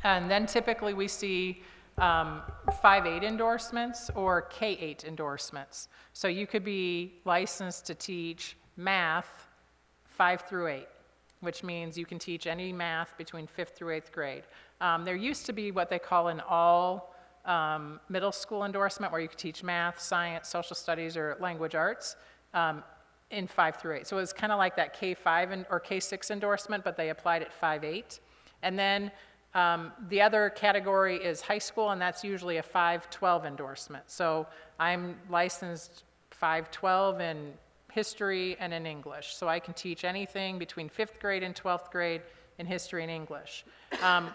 And then typically we see 5-8 endorsements or K-8 endorsements. So you could be licensed to teach math 5 through 8, which means you can teach any math between 5th through 8th grade. There used to be what they call an all middle school endorsement where you could teach math, science, social studies, or language arts in 5 through 8. So it was kind of like that K-5 or K-6 endorsement, but they applied it 5-8. And then the other category is high school, and that's usually a 5-12 endorsement. So I'm licensed 5-12 in history and in English. So I can teach anything between 5th grade and 12th grade in history and English.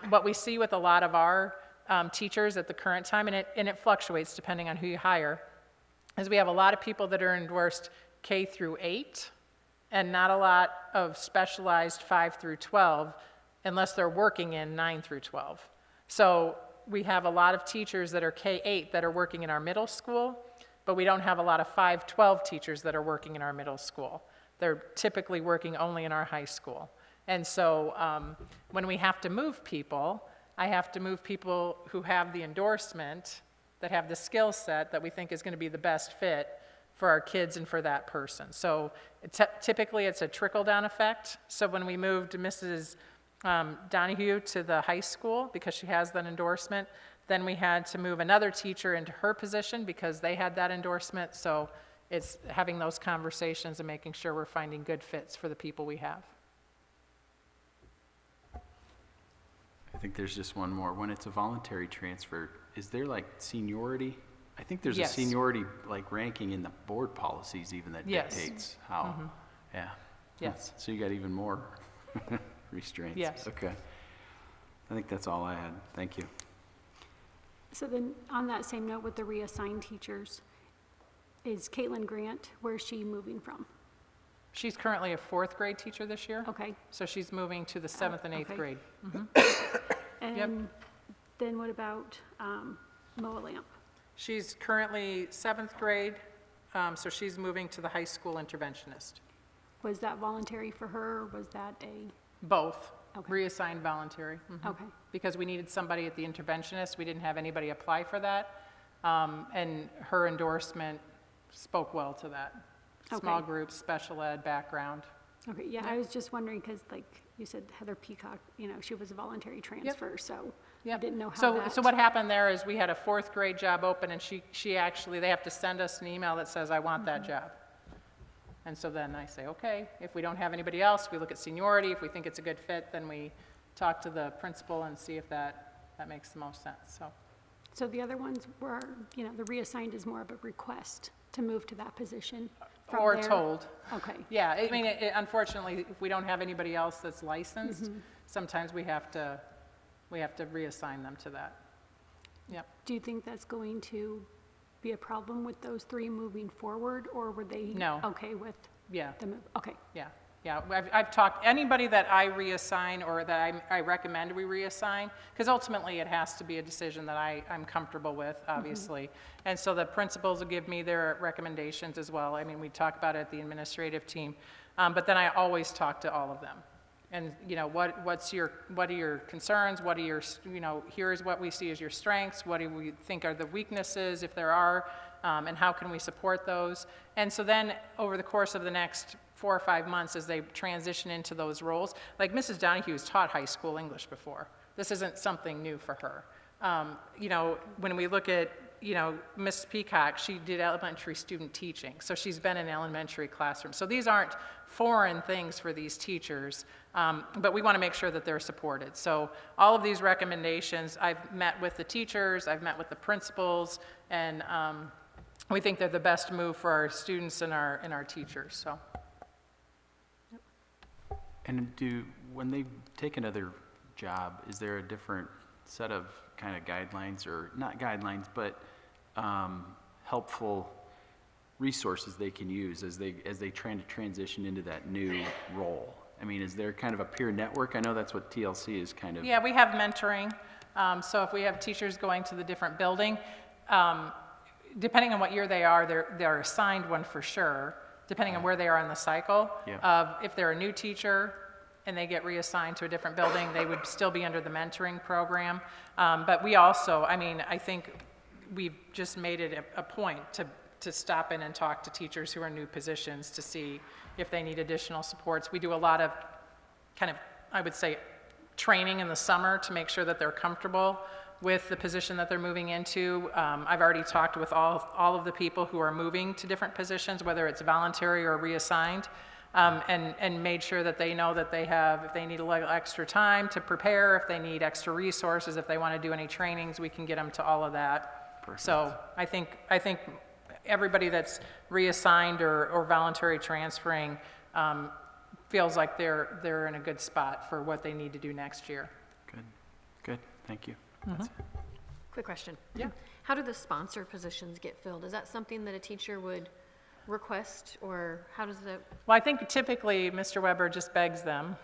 What we see with a lot of our teachers at the current time, and it fluctuates depending on who you hire, is we have a lot of people that are endorsed K through 8 and not a lot of specialized 5 through 12 unless they're working in 9 through 12. So we have a lot of teachers that are K-8 that are working in our middle school, but we don't have a lot of 5-12 teachers that are working in our middle school. They're typically working only in our high school. And so when we have to move people, I have to move people who have the endorsement, that have the skill set that we think is going to be the best fit for our kids and for that person. So typically it's a trickle-down effect. So when we moved Mrs. Donahue to the high school because she has that endorsement, then we had to move another teacher into her position because they had that endorsement. So it's having those conversations and making sure we're finding good fits for the people we have. I think there's just one more. When it's a voluntary transfer, is there like seniority? I think there's Yes. a seniority like ranking in the board policies even that Yes. dictates how. Yeah. Yes. So you got even more restraints. Yes. Okay. I think that's all I had. Thank you. So then, on that same note with the reassigned teachers, is Caitlin Grant, where's she moving from? She's currently a 4th grade teacher this year. Okay. So she's moving to the 7th and 8th okay. grade. And then what about Moa Lamp? She's currently 7th grade, so she's moving to the high school interventionist. Was that voluntary for her, or was that a? Both. Okay. Reassigned voluntary. Okay. Because we needed somebody at the interventionist. We didn't have anybody apply for that. And her endorsement spoke well to that. Small Okay. groups, special ed background. Okay, yeah, I was just wondering, because like you said, Heather Peacock, she was a voluntary transfer, so I Yep. didn't know how So, that. so what happened there is we had a fourth grade job open, and she actually, they have to send us an email that says, I want that job. And so then I say, okay, if we don't have anybody else, we look at seniority. If we think it's a good fit, then we talk to the principal and see if that makes the most sense, so. So the other ones were, the reassigned is more of a request to move to that position from Or there? told. Okay. Yeah, I mean, unfortunately, if we don't have anybody else that's licensed, sometimes we have to reassign them to that. Yep. Do you think that's going to be a problem with those three moving forward, or were they No. okay with Yeah. the move? Okay. Yeah, yeah. I've talked, anybody that I reassign or that I recommend we reassign, because ultimately it has to be a decision that I'm comfortable with, obviously. And so the principals will give me their recommendations as well. I mean, we talk about it at the administrative team. But then I always talk to all of them. And, what are your concerns? What are your, here's what we see as your strengths. What do we think are the weaknesses, if there are, and how can we support those? And so then over the course of the next 4 or 5 months, as they transition into those roles, like Mrs. Donahue's taught high school English before. This isn't something new for her. When we look at, Miss Peacock, she did elementary student teaching, so she's been in elementary classrooms. So these aren't foreign things for these teachers, but we want to make sure that they're supported. So all of these recommendations, I've met with the teachers, I've met with the principals, and we think they're the best move for our students and our teachers, so. And when they take another job, is there a different set of kind of guidelines, or not guidelines, but helpful resources they can use as they try to transition into that new role? I mean, is there kind of a peer network? I know that's what TLC is kind of. Yeah, we have mentoring. So if we have teachers going to the different building, depending on what year they are, they're assigned one for sure, depending on where they are in the cycle. Yeah. If they're a new teacher and they get reassigned to a different building, they would still be under the mentoring program. But we also, I think we've just made it a point to stop in and talk to teachers who are in new positions to see if they need additional supports. We do a lot of kind of, I would say, training in the summer to make sure that they're comfortable with the position that they're moving into. I've already talked with all of the people who are moving to different positions, whether it's voluntary or reassigned, and made sure that they know that they have, if they need a little extra time to prepare, if they need extra resources, if they want to do any trainings, we can get them to all of that. Perfect. So I think everybody that's reassigned or voluntary transferring feels like they're in a good spot for what they need to do next year. Good, thank you. That's it. Quick question. Yeah. How do the sponsor positions get filled? Is that something that a teacher would request, or how does the? Well, I think typically Mr. Weber just begs them.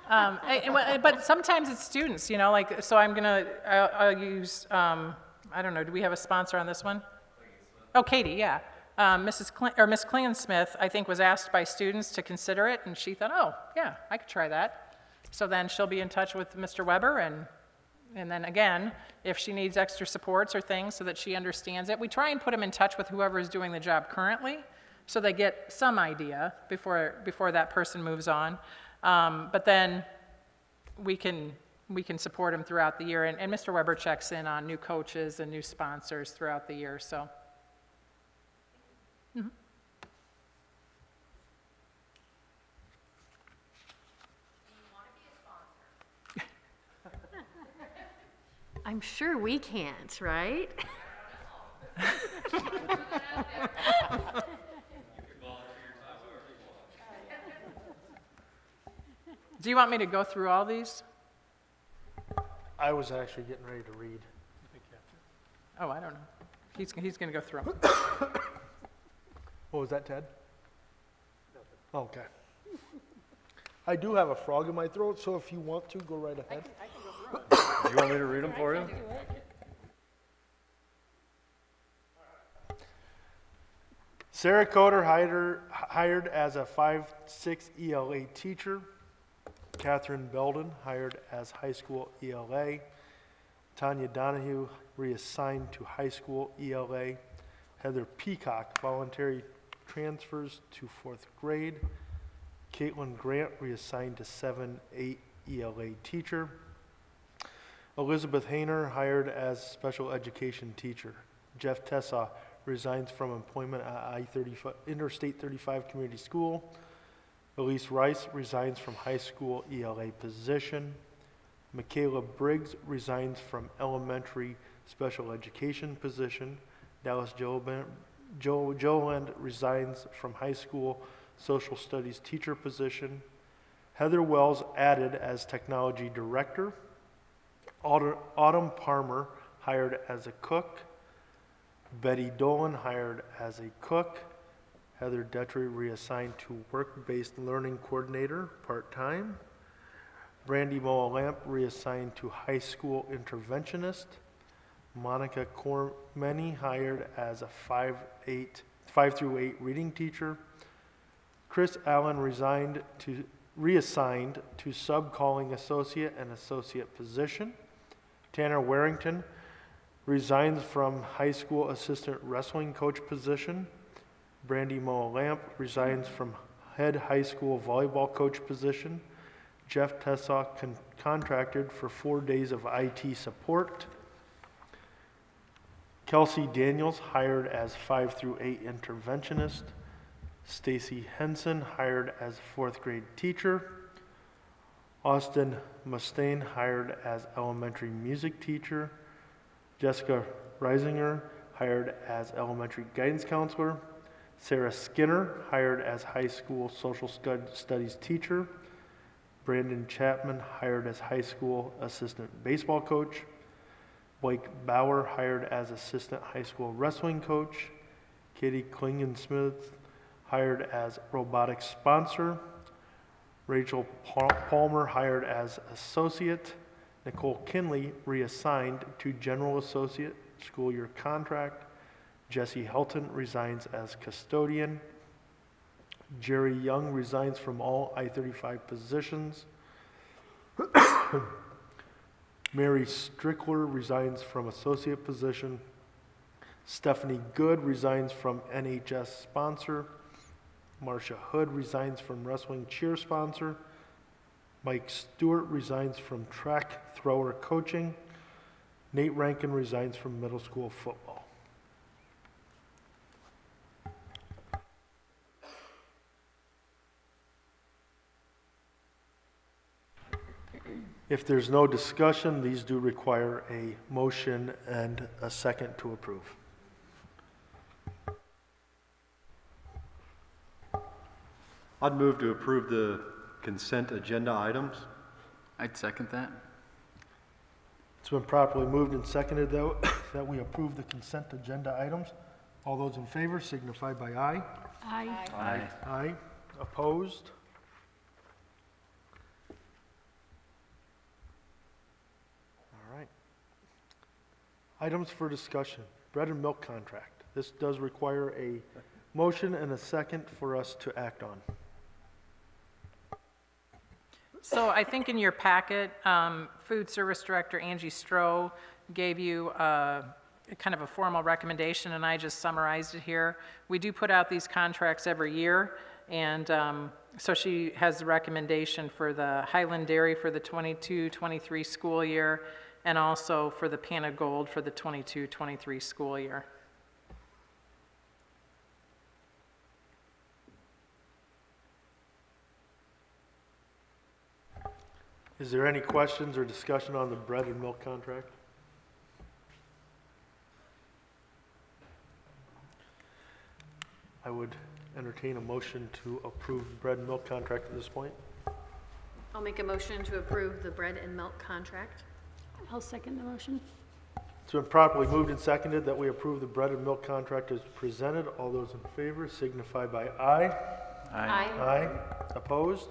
But sometimes it's students, so I'll use, I don't know, do we have a sponsor on this one? Oh, Katie, yeah. Miss Clansmith, I think, was asked by students to consider it, and she thought, oh, yeah, I could try that. So then she'll be in touch with Mr. Weber, and then again, if she needs extra supports or things so that she understands it, we try and put them in touch with whoever is doing the job currently, so they get some idea before that person moves on. But then we can support them throughout the year, and Mr. Weber checks in on new coaches and new sponsors throughout the year, so. Mm-hmm. I'm sure we can't, right? Do you want me to go through all these? I was actually getting ready to read. Oh, I don't know. He's going to go through them. What was that, Ted? Okay. I do have a frog in my throat, so if you want to, go right ahead. Do you want me to read them for you? Sarah Coder hired as a 5-6 ELA teacher. Catherine Belden hired as high school ELA. Tanya Donahue reassigned to high school ELA. Heather Peacock voluntary transfers to 4th grade. Caitlin Grant reassigned to 7-8 ELA teacher. Elizabeth Hayner hired as special education teacher. Jeff Tessa resigns from employment at I-35, Interstate 35 Community School. Elise Rice resigns from high school ELA position. Michaela Briggs resigns from elementary special education position. Dallas Joland resigns from high school social studies teacher position. Heather Wells added as technology director. Autumn Palmer hired as a cook. Betty Dolan hired as a cook. Heather Detry reassigned to work-based learning coordinator, part-time. Brandy Moa-Lamp reassigned to high school interventionist. Monica Cormany hired as a 5 through 8 reading teacher. Chris Allen reassigned to sub-calling associate and associate position. Tanner Warrington resigns from high school assistant wrestling coach position. Brandy Moa-Lamp resigns from head high school volleyball coach position. Jeff Tessa contracted for 4 days of IT support. Kelsey Daniels hired as 5 through 8 interventionist. Stacy Henson hired as 4th grade teacher. Austin Mustaine hired as elementary music teacher. Jessica Reisinger hired as elementary guidance counselor. Sarah Skinner hired as high school social studies teacher. Brandon Chapman hired as high school assistant baseball coach. Blake Bauer hired as assistant high school wrestling coach. Katie Klingensmith hired as robotics sponsor. Rachel Palmer hired as associate. Nicole Kinley reassigned to general associate, school year contract. Jesse Helton resigns as custodian. Jerry Young resigns from all I-35 positions. Mary Strickler resigns from associate position. Stephanie Good resigns from NHS sponsor. Marcia Hood resigns from wrestling cheer sponsor. Mike Stewart resigns from track thrower coaching. Nate Rankin resigns from middle school football. If there's no discussion, these do require a motion and a second to approve. I'd move to approve the consent agenda items. I'd second that. It's been properly moved and seconded that we approve the consent agenda items. All those in favor signify by aye. Aye. Aye. Aye. Opposed? All right. Items for discussion. Bread and milk contract. This does require a motion and a second for us to act on. So I think in your packet, Food Service Director Angie Stroh gave you kind of a formal recommendation, and I just summarized it here. We do put out these contracts every year, and so she has the recommendation for the Highland Dairy for the 22-23 school year, and also for the Pan of Gold for the 22-23 school year. Is there any questions or discussion on the bread and milk contract? I would entertain a motion to approve the bread and milk contract at this point. I'll make a motion to approve the bread and milk contract. I'll second the motion. It's been properly moved and seconded that we approve the bread and milk contract as presented. All those in favor signify by aye. Aye. Aye. Opposed?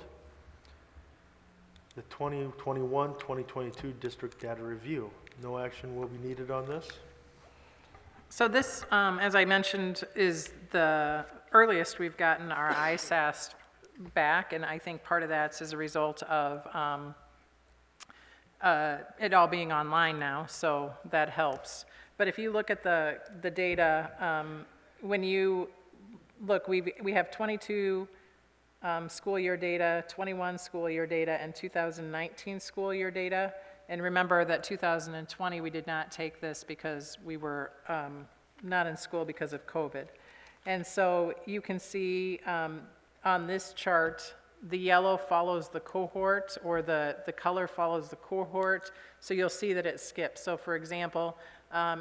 The 2021-2022 District Data Review. No action will be needed on this. So this, as I mentioned, is the earliest we've gotten our ISAST back, and I think part of that's as a result of it all being online now, so that helps. But if you look at the data, when you look, we have 22 school year data, 21 school year data, and 2019 school year data. And remember that 2020, we did not take this because we were not in school because of COVID. And so you can see on this chart, the yellow follows the cohort, or the color follows the cohort, so you'll see that it skips. So for example,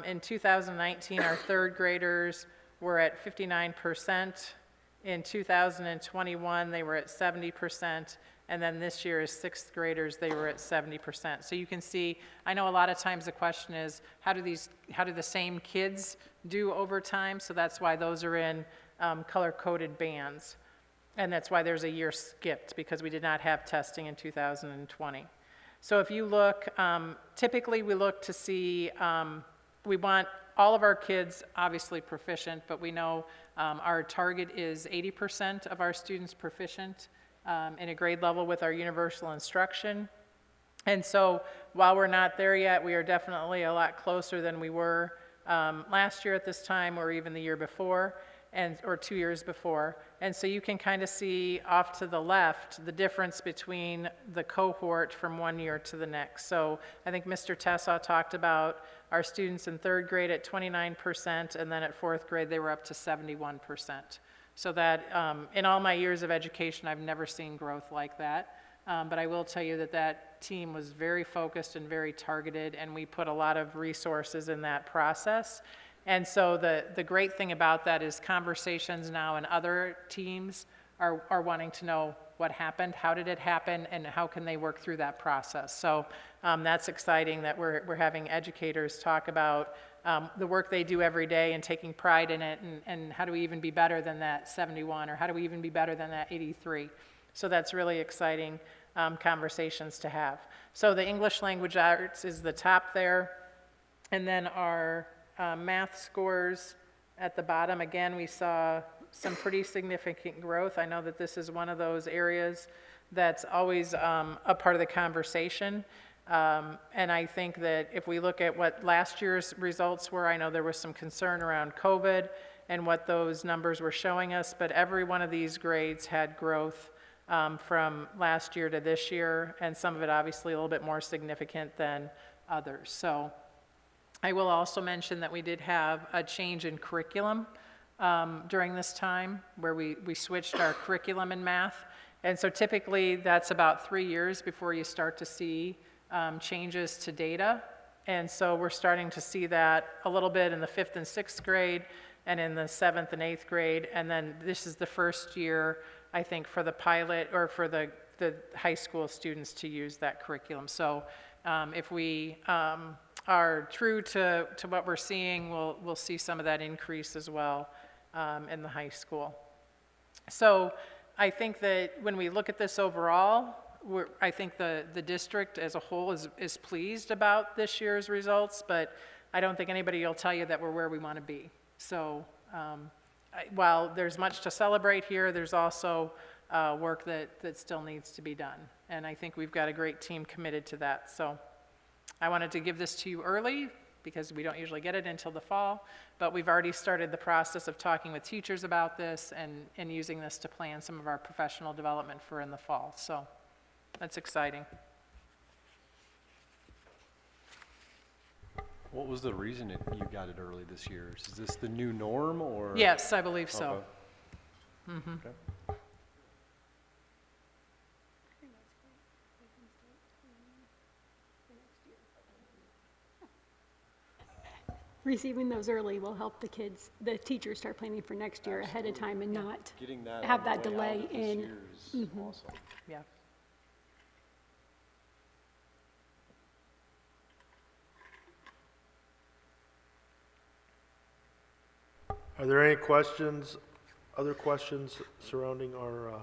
in 2019, our third graders were at 59%. In 2021, they were at 70%, and then this year as sixth graders, they were at 70%. So you can see, I know a lot of times the question is, how do the same kids do over time? So that's why those are in color-coded bands. And that's why there's a year skipped, because we did not have testing in 2020. So if you look, typically we look to see, we want all of our kids obviously proficient, but we know our target is 80% of our students proficient in a grade level with our universal instruction. And so while we're not there yet, we are definitely a lot closer than we were last year at this time, or even the year before, or 2 years before. And so you can kind of see off to the left the difference between the cohort from one year to the next. So I think Mr. Tessaw talked about our students in third grade at 29%, and then at fourth grade they were up to 71%. So that in all my years of education, I've never seen growth like that. But I will tell you that that team was very focused and very targeted, and we put a lot of resources in that process. And so the great thing about that is conversations now and other teams are wanting to know what happened, how did it happen, and how can they work through that process. So that's exciting that we're having educators talk about the work they do every day and taking pride in it, and how do we even be better than that 71, or how do we even be better than that 83. So that's really exciting conversations to have. So the English language arts is the top there, and then our math scores at the bottom. Again, we saw some pretty significant growth. I know that this is one of those areas that's always a part of the conversation. And I think that if we look at what last year's results were, I know there was some concern around COVID and what those numbers were showing us, but every one of these grades had growth from last year to this year, and some of it obviously a little bit more significant than others. So I will also mention that we did have a change in curriculum during this time, where we switched our curriculum in math. And so typically that's about 3 years before you start to see changes to data. And so we're starting to see that a little bit in the 5th and 6th grade, and in the 7th and 8th grade. And then this is the first year, I think, for the pilot, or for the high school students to use that curriculum. So if we are true to what we're seeing, we'll see some of that increase as well in the high school. So I think that when we look at this overall, I think the district as a whole is pleased about this year's results, but I don't think anybody will tell you that we're where we want to be. So while there's much to celebrate here, there's also work that still needs to be done. And I think we've got a great team committed to that. So I wanted to give this to you early, because we don't usually get it until the fall, but we've already started the process of talking with teachers about this and using this to plan some of our professional development for in the fall. So that's exciting. What was the reason you got it early this year? Is this the new norm, or? Yes, I believe so. Okay. Mm-hmm. Okay. Receiving those early will help the teachers start planning for next year ahead of time, and not Getting that have out that of the way delay out of this in. year is awesome. Yeah. Are there any questions, other questions surrounding our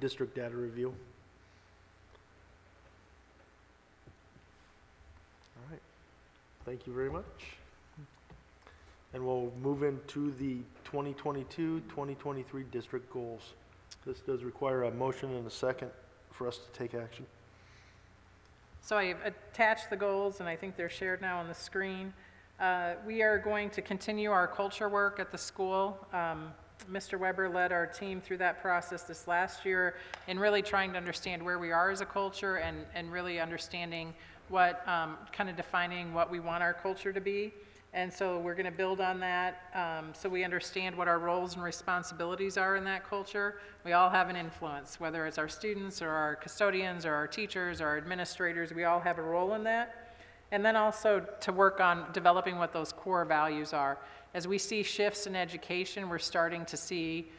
district data review? All right, thank you very much. And we'll move into the 2022-2023 district goals. This does require a motion and a second for us to take action. So I've attached the goals, and I think they're shared now on the screen. We are going to continue our culture work at the school. Mr. Weber led our team through that process this last year and really trying to understand where we are as a culture and really understanding what, kind of defining what we want our culture to be. And so we're going to build on that so we understand what our roles and responsibilities are in that culture. We all have an influence, whether it's our students or our custodians or our teachers or our administrators, we all have a role in that. And then also to work on developing what those core values are. As we see shifts in education, we're starting to see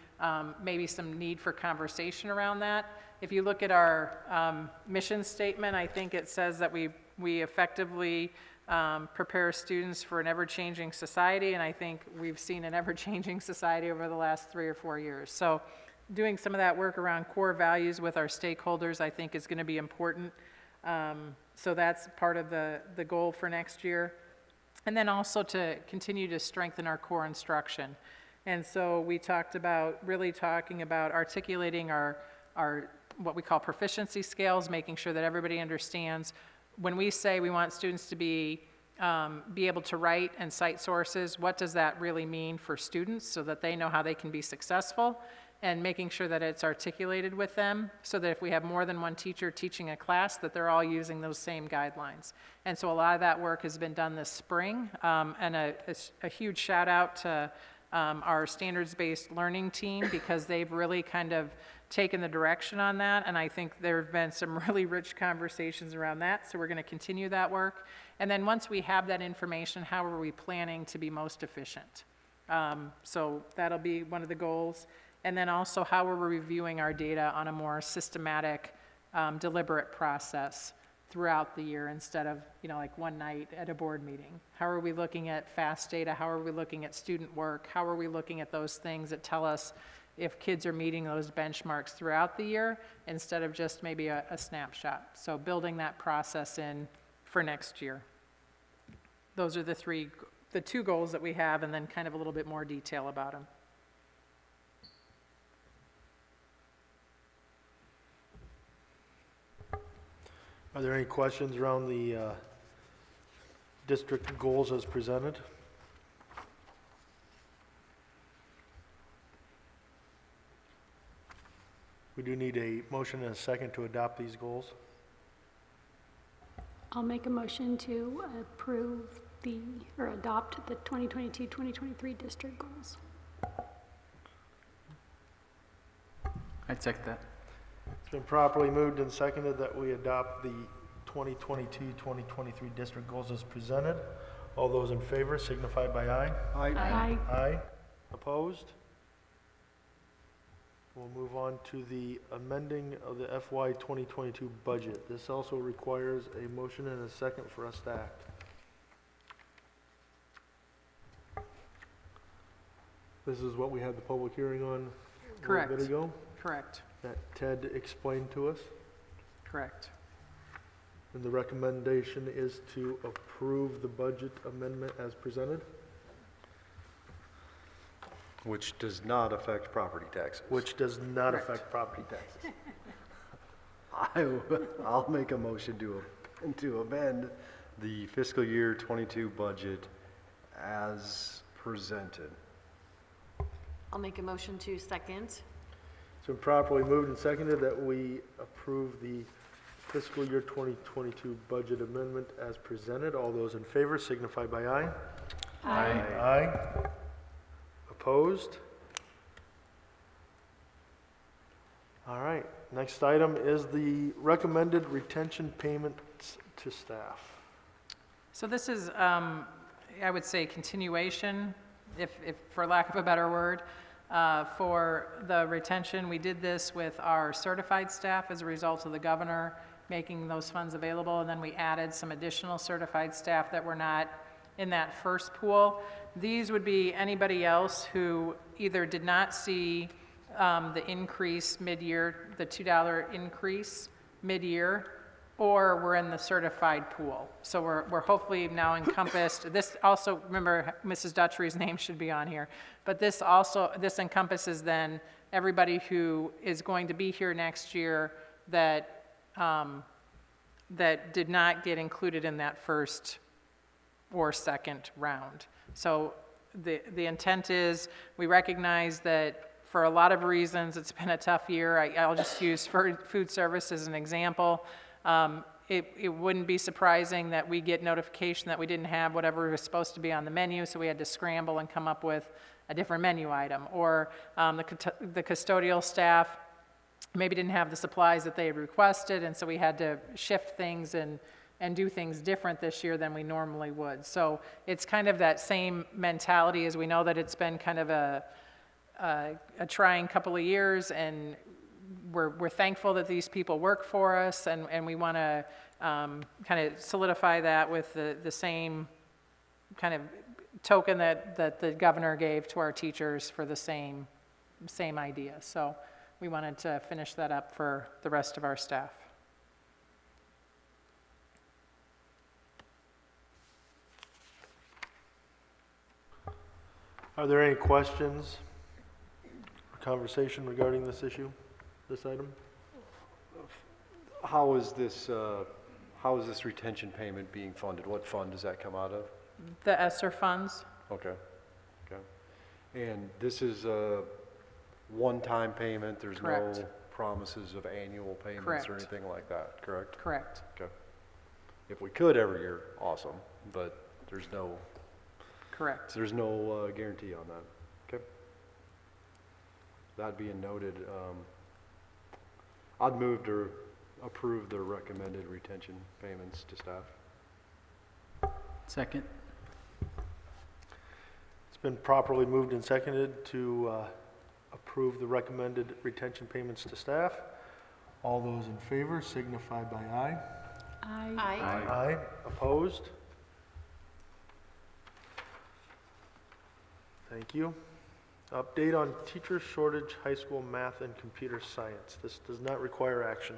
maybe some need for conversation around that. If you look at our mission statement, I think it says that we effectively prepare students for an ever-changing society, and I think we've seen an ever-changing society over the last 3 or 4 years. So doing some of that work around core values with our stakeholders, I think is going to be important. So that's part of the goal for next year. And then also to continue to strengthen our core instruction. And so we talked about, really talking about articulating our what we call proficiency scales, making sure that everybody understands when we say we want students to be able to write and cite sources, what does that really mean for students so that they know how they can be successful, and making sure that it's articulated with them so that if we have more than one teacher teaching a class, that they're all using those same guidelines. And so a lot of that work has been done this spring, and a huge shout out to our standards-based learning team, because they've really kind of taken the direction on that, and I think there have been some really rich conversations around that, so we're going to continue that work. And then once we have that information, how are we planning to be most efficient? So that'll be one of the goals. And then also how are we reviewing our data on a more systematic, deliberate process throughout the year instead of, like one night at a board meeting. How are we looking at FAST data? How are we looking at student work? How are we looking at those things that tell us if kids are meeting those benchmarks throughout the year instead of just maybe a snapshot? So building that process in for next year. Those are the two goals that we have, and then kind of a little bit more detail about them. Are there any questions around the district goals as presented? We do need a motion and a second to adopt these goals. I'll make a motion to adopt the 2022-2023 district goals. I'd second that. It's been properly moved and seconded that we adopt the 2022-2023 district goals as presented. All those in favor signify by aye. Aye. Aye. Opposed? We'll move on to the amending of the FY 2022 budget. This also requires a motion and a second for us to act. This is what we had the public hearing on a little bit ago? Correct. That Ted explained to us. Correct. And the recommendation is to approve the budget amendment as presented, Which does not affect property taxes. which does not Correct. affect property taxes. I'll make a motion to amend the fiscal year 22 budget as presented. I'll make a motion to second. It's been properly moved and seconded that we approve the fiscal year 2022 budget amendment as presented. All those in favor signify by aye. Aye. Aye. Opposed? All right, next item is the recommended retention payments to staff. So this is, I would say, continuation, if for lack of a better word, for the retention. We did this with our certified staff as a result of the governor making those funds available, and then we added some additional certified staff that were not in that first pool. These would be anybody else who either did not see the increase mid-year, the $2 increase mid-year, or we're in the certified pool. So we're hopefully now encompassed. This also, remember, Mrs. Dutchery's name should be on here, but this encompasses then everybody who is going to be here next year that that did not get included in that first or second round. So the intent is, we recognize that for a lot of reasons, it's been a tough year. I'll just use food service as an example. It wouldn't be surprising that we get notification that we didn't have whatever was supposed to be on the menu, so we had to scramble and come up with a different menu item. Or the custodial staff maybe didn't have the supplies that they had requested, and so we had to shift things and do things different this year than we normally would. So it's kind of that same mentality, as we know that it's been kind of a trying couple of years, and we're thankful that these people work for us, and we want to kind of solidify that with the same kind of token that the governor gave to our teachers for the same idea. So we wanted to finish that up for the rest of our staff. Are there any questions or conversation regarding this issue, this item? How is this retention payment being funded? What fund does that come out of? The ESSER funds? Okay, okay. And this is a one-time payment? There's Correct. no promises of annual payments Correct. or anything like that, correct? Correct. Okay. If we could every year, awesome, but there's no Correct. guarantee on that. Okay. That being noted, I'd move to approve the recommended retention payments to staff. Second. It's been properly moved and seconded to approve the recommended retention payments to staff. All those in favor signify by aye. Aye. Aye. Opposed? Thank you. Update on teacher shortage, high school math and computer science. This does not require action.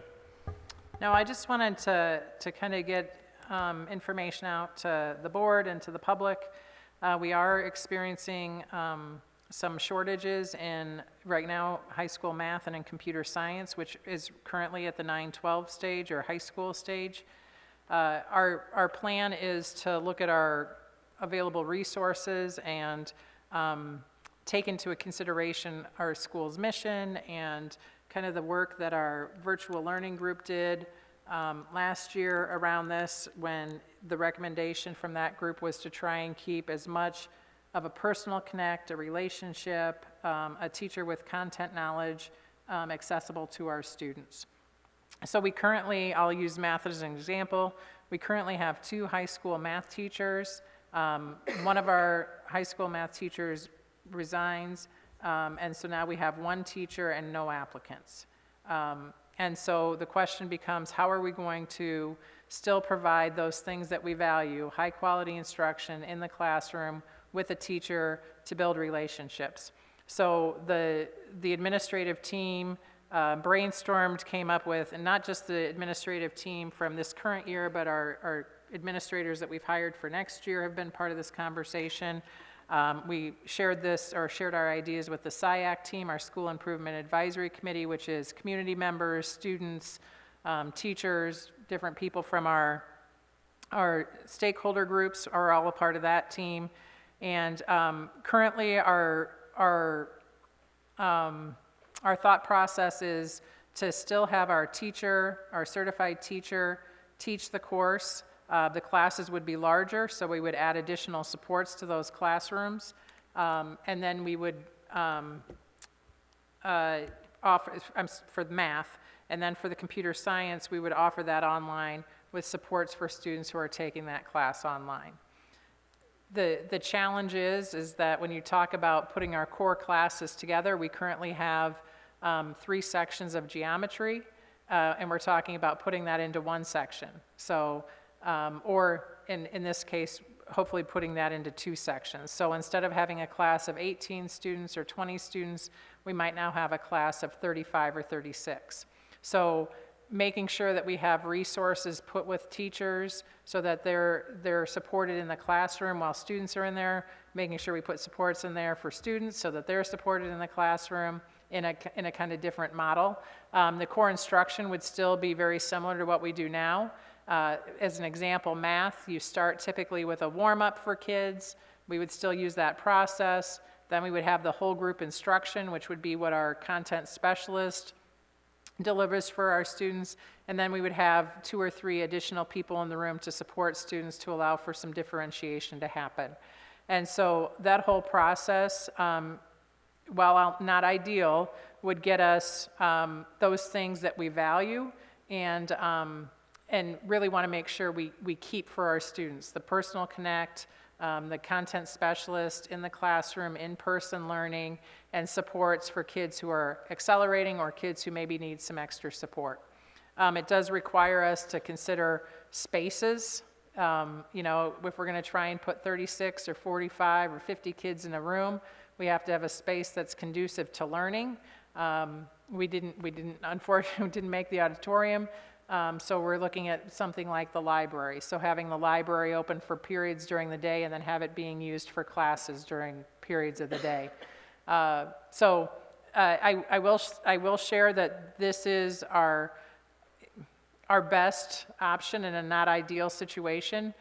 No, I just wanted to kind of get information out to the board and to the public. We are experiencing some shortages in, right now, high school math and in computer science, which is currently at the 9-12 stage or high school stage. Our plan is to look at our available resources and take into consideration our school's mission and kind of the work that our virtual learning group did last year around this, when the recommendation from that group was to try and keep as much of a personal connect, a relationship, a teacher with content knowledge accessible to our students. So we currently, I'll use math as an example, we currently have 2 high school math teachers. One of our high school math teachers resigns, and so now we have 1 teacher and no applicants. And so the question becomes, how are we going to still provide those things that we value, high quality instruction in the classroom with a teacher to build relationships? So the administrative team brainstormed, came up with, and not just the administrative team from this current year, but our administrators that we've hired for next year have been part of this conversation. We shared our ideas with the SIAC team, our School Improvement Advisory Committee, which is community members, students, teachers, different people from our stakeholder groups are all a part of that team. And currently our thought process is to still have our teacher, our certified teacher, teach the course. The classes would be larger, so we would add additional supports to those classrooms. And then we would offer, for math, and then for the computer science, we would offer that online with supports for students who are taking that class online. The challenge is that when you talk about putting our core classes together, we currently have 3 sections of geometry, and we're talking about putting that into 1 section. So, or in this case, hopefully putting that into 2 sections. So instead of having a class of 18 students or 20 students, we might now have a class of 35 or 36. So making sure that we have resources put with teachers so that they're supported in the classroom while students are in there, making sure we put supports in there for students so that they're supported in the classroom in a kind of different model. The core instruction would still be very similar to what we do now. As an example, math, you start typically with a warm-up for kids. We would still use that process. Then we would have the whole group instruction, which would be what our content specialist delivers for our students. And then we would have 2 or 3 additional people in the room to support students to allow for some differentiation to happen. And so that whole process, while not ideal, would get us those things that we value and really want to make sure we keep for our students. The personal connect, the content specialist in the classroom, in-person learning, and supports for kids who are accelerating or kids who maybe need some extra support. It does require us to consider spaces. You know, if we're going to try and put 36 or 45 or 50 kids in a room, we have to have a space that's conducive to learning. Unfortunately, we didn't make the auditorium, so we're looking at something like the library. So having the library open for periods during the day and then have it being used for classes during periods of the day. I will share that this is our best option in a not ideal situation.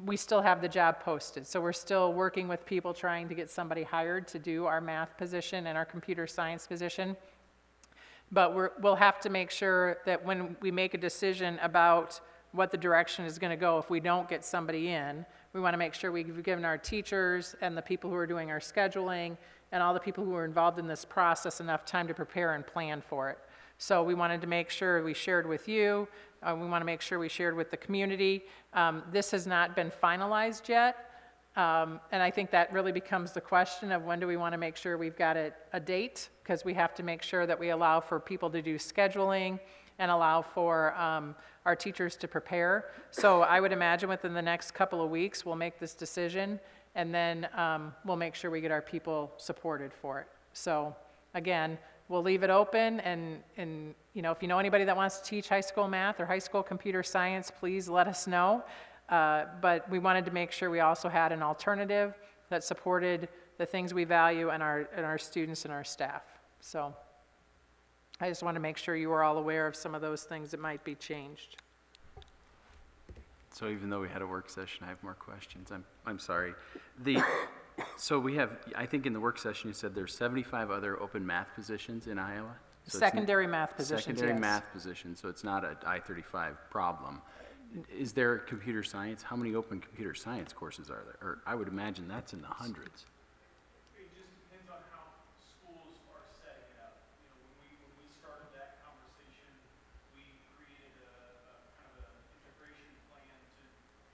We still have the job posted, so we're still working with people trying to get somebody hired to do our math position and our computer science position. But we'll have to make sure that when we make a decision about what the direction is going to go, if we don't get somebody in, we want to make sure we've given our teachers and the people who are doing our scheduling and all the people who are involved in this process enough time to prepare and plan for it. So we wanted to make sure we shared with you. We want to make sure we shared with the community. This has not been finalized yet. And I think that really becomes the question of when do we want to make sure we've got a date, because we have to make sure that we allow for people to do scheduling and allow for our teachers to prepare. So I would imagine within the next couple of weeks, we'll make this decision, and then we'll make sure we get our people supported for it. So again, we'll leave it open, and you know, if you know anybody that wants to teach high school math or high school computer science, please let us know. But we wanted to make sure we also had an alternative that supported the things we value and our students and our staff. So I just want to make sure you were all aware of some of those things that might be changed. So even though we had a work session, I have more questions. I'm sorry. So we have, I think in the work session you said there's 75 other open math positions in Iowa? So secondary math positions, secondary yes. math positions, so it's not an I-35 problem. Is there computer science? How many open computer science courses are there? Or I would imagine that's in the hundreds. It just depends on how schools are setting it up. You know, when we started that conversation, we created a kind of an integration plan to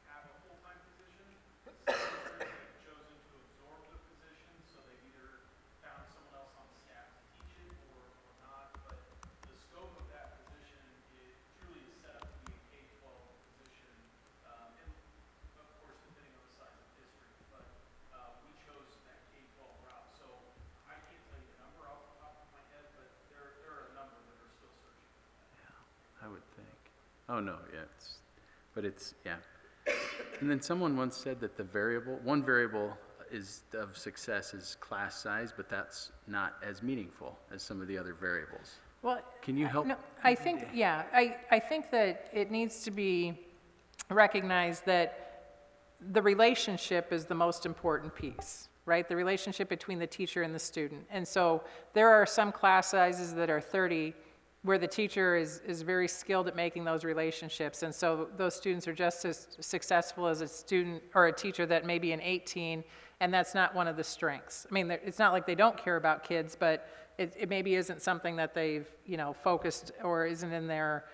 have a full-time position. Some districts have chosen to absorb the position, so they've either found someone else on the staff to teach it or not. But the scope of that position is truly set up to be a K-12 position, and of course depending on the size of the district. But we chose that K-12 route, so I can't tell you the number off the top of my head, but there are a number that are still searching for that. I would think. Oh, no, yeah, yeah. And then someone once said that one variable of success is class size, but that's not as meaningful as some of the other variables. Well, Can you help? No, I think, yeah, I think that it needs to be recognized that the relationship is the most important piece, right? The relationship between the teacher and the student. And so there are some class sizes that are 30 where the teacher is very skilled at making those relationships. And so those students are just as successful as a student or a teacher that may be an 18, and that's not one of the strengths. I mean, it's not like they don't care about kids, but it maybe isn't something that they've, you know, focused or isn't in their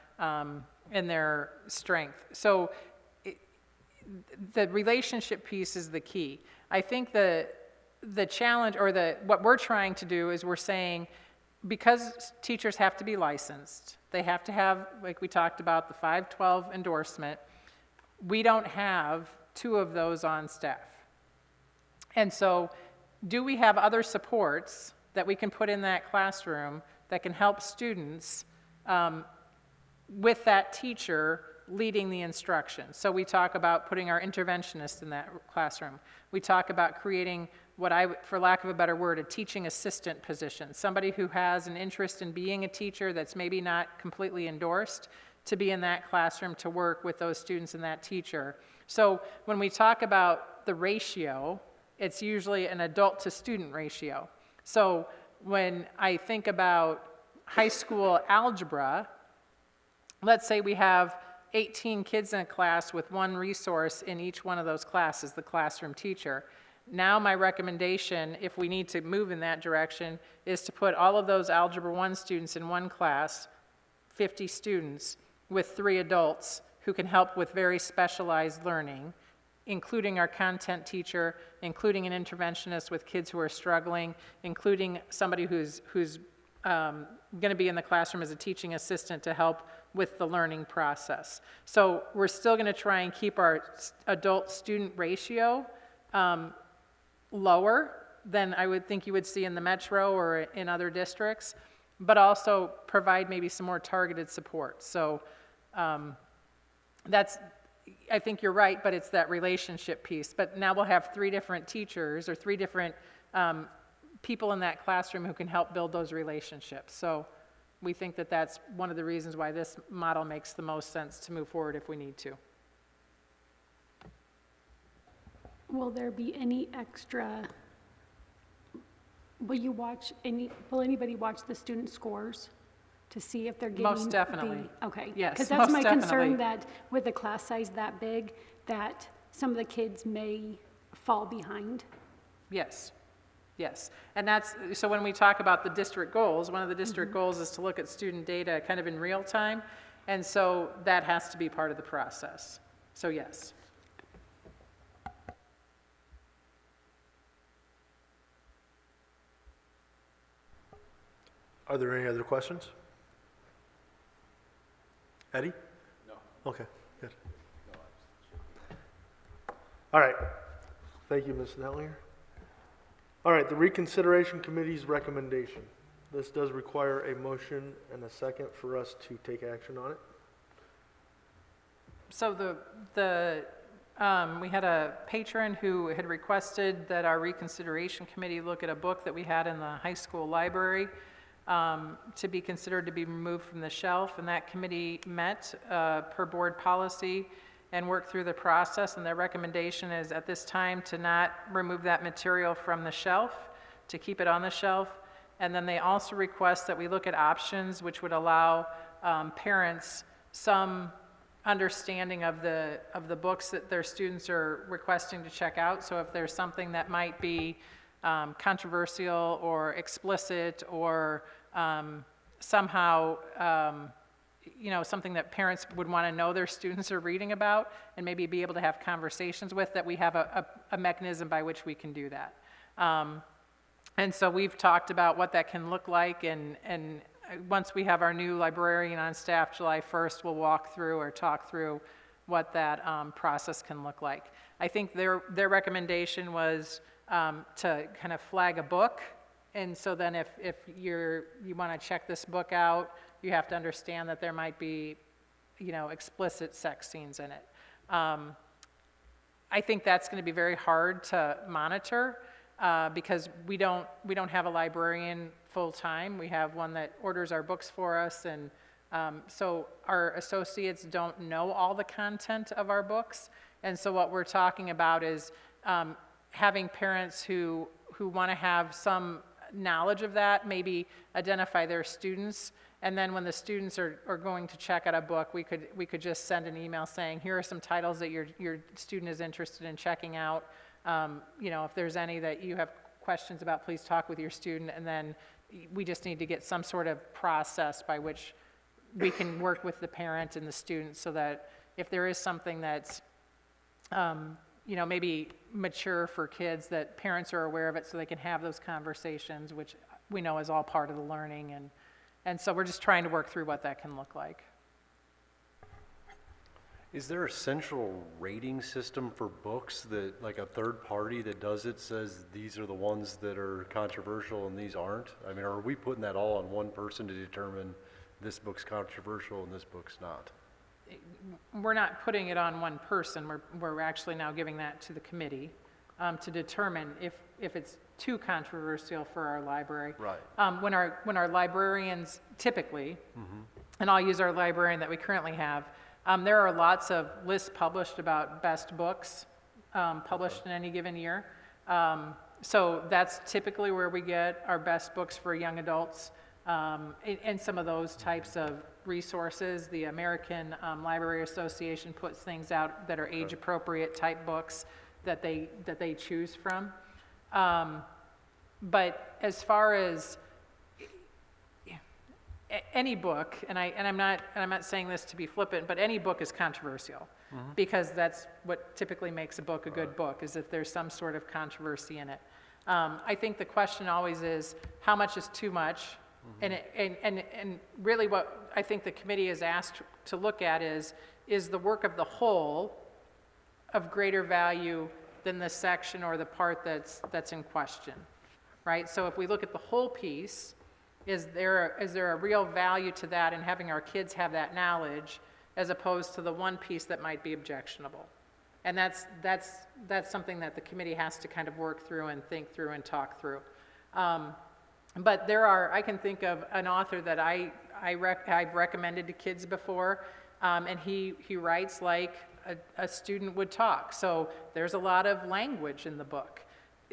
strength. So the relationship piece is the key. I think the challenge, or what we're trying to do is we're saying, because teachers have to be licensed, they have to have, like we talked about, the 512 endorsement. We don't have 2 of those on staff. And so do we have other supports that we can put in that classroom that can help students with that teacher leading the instruction? So we talk about putting our interventionist in that classroom. We talk about creating what for lack of a better word, a teaching assistant position, somebody who has an interest in being a teacher that's maybe not completely endorsed to be in that classroom to work with those students and that teacher. So when we talk about the ratio, it's usually an adult to student ratio. So when I think about high school algebra, let's say we have 18 kids in a class with one resource in each one of those classes, the classroom teacher. Now my recommendation, if we need to move in that direction, is to put all of those Algebra 1 students in one class, 50 students, with 3 adults who can help with very specialized learning, including our content teacher, including an interventionist with kids who are struggling, including somebody who's going to be in the classroom as a teaching assistant to help with the learning process. So we're still going to try and keep our adult student ratio lower than I would think you would see in the metro or in other districts, but also provide maybe some more targeted support. So that's, I think you're right, but it's that relationship piece. But now we'll have 3 different teachers or 3 different people in that classroom who can help build those relationships. So we think that that's one of the reasons why this model makes the most sense to move forward if we need to. Will there be any extra, will anybody watch the student scores to see if they're getting Most definitely. Okay. Yes, Because that's most my concern, definitely. that with a class size that big, that some of the kids may fall behind. Yes, yes. And that's, so when we talk about the district goals, one of the district goals is to look at student data kind of in real time. And so that has to be part of the process. So yes. Are there any other questions? Eddie? No. Okay, good. All right. Thank you, Ms. Netlinger. All right, the Reconsideration Committee's recommendation. This does require a motion and a second for us to take action on it. So we had a patron who had requested that our Reconsideration Committee look at a book that we had in the high school library to be considered to be removed from the shelf, and that committee met per board policy and worked through the process, and their recommendation is at this time to not remove that material from the shelf, to keep it on the shelf. And then they also request that we look at options which would allow parents some understanding of the books that their students are requesting to check out. So if there's something that might be controversial or explicit or somehow something that parents would want to know their students are reading about and maybe be able to have conversations with, that we have a mechanism by which we can do that. And so we've talked about what that can look like, and once we have our new librarian on staff July 1st, we'll walk through or talk through what that process can look like. I think their recommendation was to kind of flag a book, and so then if you want to check this book out, you have to understand that there might be, explicit sex scenes in it. I think that's going to be very hard to monitor because we don't have a librarian full time. We have one that orders our books for us, and so our associates don't know all the content of our books. And so what we're talking about is having parents who want to have some knowledge of that, maybe identify their students, and then when the students are going to check out a book, we could just send an email saying, here are some titles that your student is interested in checking out. If there's any that you have questions about, please talk with your student, and then we just need to get some sort of process by which we can work with the parent and the student, so that if there is something that's maybe mature for kids, that parents are aware of it so they can have those conversations, which we know is all part of the learning. And so we're just trying to work through what that can look like. Is there a central rating system for books that, like a third party that does it, says these are the ones that are controversial and these aren't? I mean, are we putting that all on one person to determine this book's controversial and this book's not? We're not putting it on one person. We're actually now giving that to the committee to determine if it's too controversial for our library. Right. When our librarians typically, and I'll use our librarian that we currently have, there are lots of lists published about best books published in any given year. So that's typically where we get our best books for young adults, and some of those types of resources. The American Library Association puts things out that are age-appropriate type books that they choose from. But as far as any book, and I'm not saying this to be flippant, but any book is controversial, because that's what typically makes a book a good book, is if there's some sort of controversy in it. I think the question always is, how much is too much? And really what I think the committee is asked to look at is the work of the whole of greater value than the section or the part that's in question, right? So if we look at the whole piece, is there a real value to that in having our kids have that knowledge, as opposed to the one piece that might be objectionable? And that's something that the committee has to kind of work through and think through and talk through. But I can think of an author that I've recommended to kids before, and he writes like a student would talk. So there's a lot of language in the book.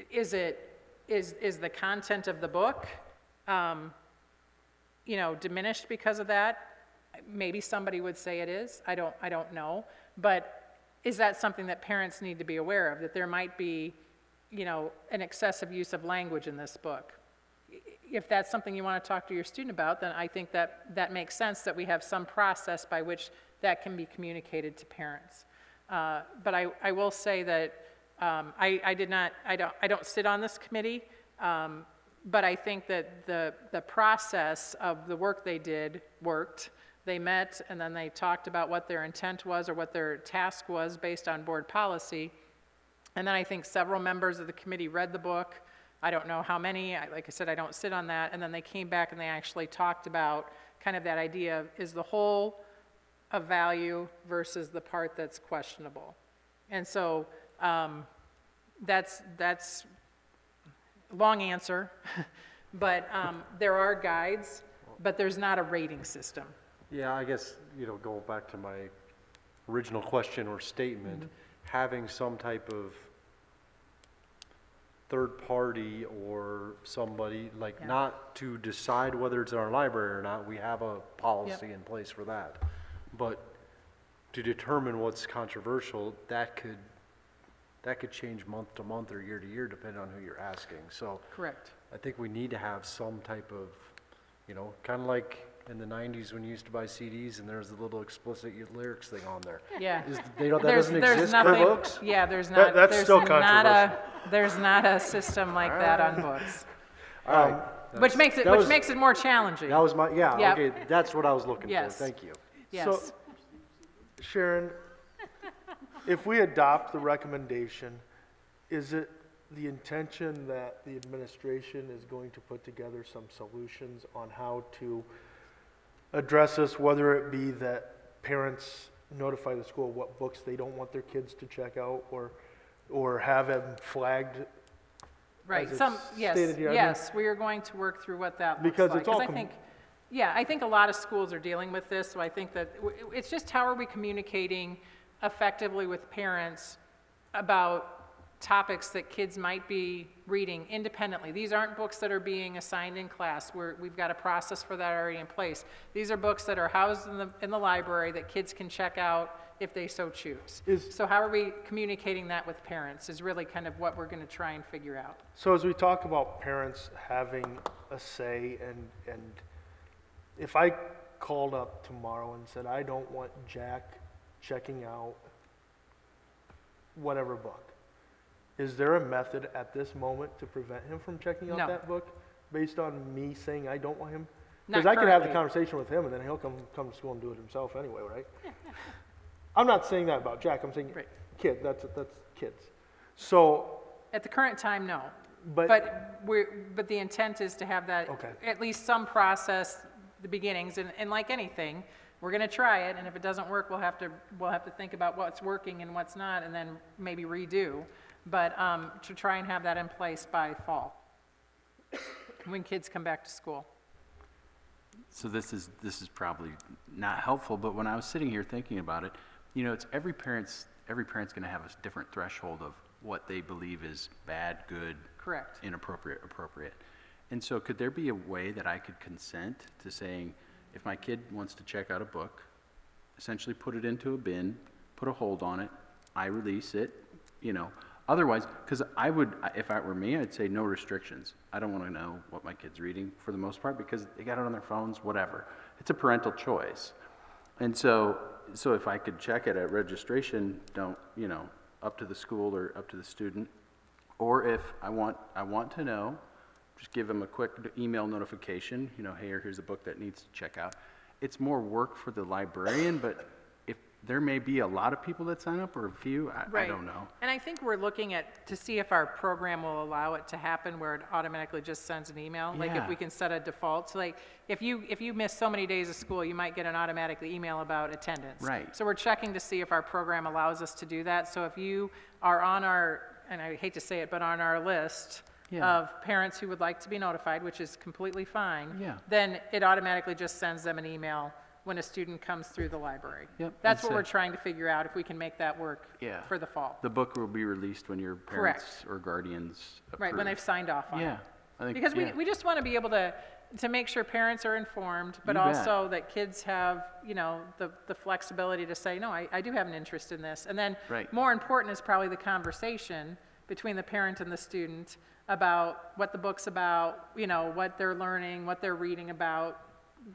Is the content of the book, diminished because of that? Maybe somebody would say it is. I don't know. But is that something that parents need to be aware of, that there might be, an excessive use of language in this book? If that's something you want to talk to your student about, then I think that makes sense, that we have some process by which that can be communicated to parents. But I will say that I don't sit on this committee, but I think that the process of the work they did worked. They met, and then they talked about what their intent was or what their task was based on board policy. And then I think several members of the committee read the book. I don't know how many. Like I said, I don't sit on that. And then they came back and they actually talked about kind of that idea of, is the whole of value versus the part that's questionable? And so that's a long answer, but there are guides, but there's not a rating system. Yeah, I guess, going back to my original question or statement, having some type of third party or somebody, not to decide whether it's in our library or not, we have a policy in place for that. But to determine what's controversial, that could change month to month or year to year, depending on who you're asking. So Correct. I think we need to have some type of, kind of like in the 90s when you used to buy CDs and there's a little explicit lyrics thing on there. Yeah. That doesn't exist for books? Yeah, there's not. That's there's still not controversial. there's not a system like that on books, All right. which makes it more challenging. That was Yep. okay, that's what I was looking Yes. for, thank you. Yes. So, Sharon, if we adopt the recommendation, is it the intention that the administration is going to put together some solutions on how to address this, whether it be that parents notify the school what books they don't want their kids to check out, or have them flagged? Right, as it's stated here? I mean, yes, we are going to work through what that looks Because like. it's all I think a lot of schools are dealing with this, so I think that it's just how are we communicating effectively with parents about topics that kids might be reading independently. These aren't books that are being assigned in class. We've got a process for that already in place. These are books that are housed in the library that kids can check out if they so choose. So how are we communicating that with parents is really kind of what we're going to try and figure out. So as we talk about parents having a say, and if I called up tomorrow and said, I don't want Jack checking out whatever book, is there a method at this moment to prevent him from checking out No. that book based on me saying I don't want him? Not Because I could have the currently. conversation with him and then he'll come to school and do it himself anyway, right? I'm not saying that about Jack, I'm saying Right. kid, that's kids. So, At the current time, no. but, But the intent is to have that, Okay. at least some process, the beginnings, and like anything, we're gonna try it, and if it doesn't work, we'll have to think about what's working and what's not, and then maybe redo. But to try and have that in place by fall, when kids come back to school. So this is probably not helpful, but when I was sitting here thinking about it, it's every parent's going to have a different threshold of what they believe is bad, good, Correct. inappropriate, appropriate. And so could there be a way that I could consent to saying, if my kid wants to check out a book, essentially put it into a bin, put a hold on it, I release it, you know, otherwise, because I would, if it were me, I'd say no restrictions. I don't want to know what my kid's reading for the most part because they got it on their phones, whatever. It's a parental choice. And so if I could check it at registration, don't, you know, up to the school or up to the student, or if I want to know, just give them a quick email notification, you know, hey, here's a book that needs to check out. It's more work for the librarian, but if there may be a lot of people that sign up or a few, I don't know. And I think we're looking at, to see if our program will allow it to happen where it automatically just sends an email. Like if Yeah. we can set a default, so like if you miss so many days of school, you might get an automatic email about attendance. Right. So we're checking to see if our program allows us to do that. So if you are on our, and I hate to say it, but on our list Yeah. of parents who would like to be notified, which is completely fine, Yeah. then it automatically just sends them an email when a student comes through the library. Yep, That's and what so- we're trying to figure out, if we can make that work Yeah. for the fall. The book will be released when your parents or guardians approve. Right, when they've signed off on it. Yeah. I think, Because yeah. we just want to be able to make sure parents are informed, but You bet. also that kids have, you know, the flexibility to say, no, I do have an interest in this. And then Right. more important is probably the conversation between the parent and the student about what the book's about, you know, what they're learning, what they're reading about,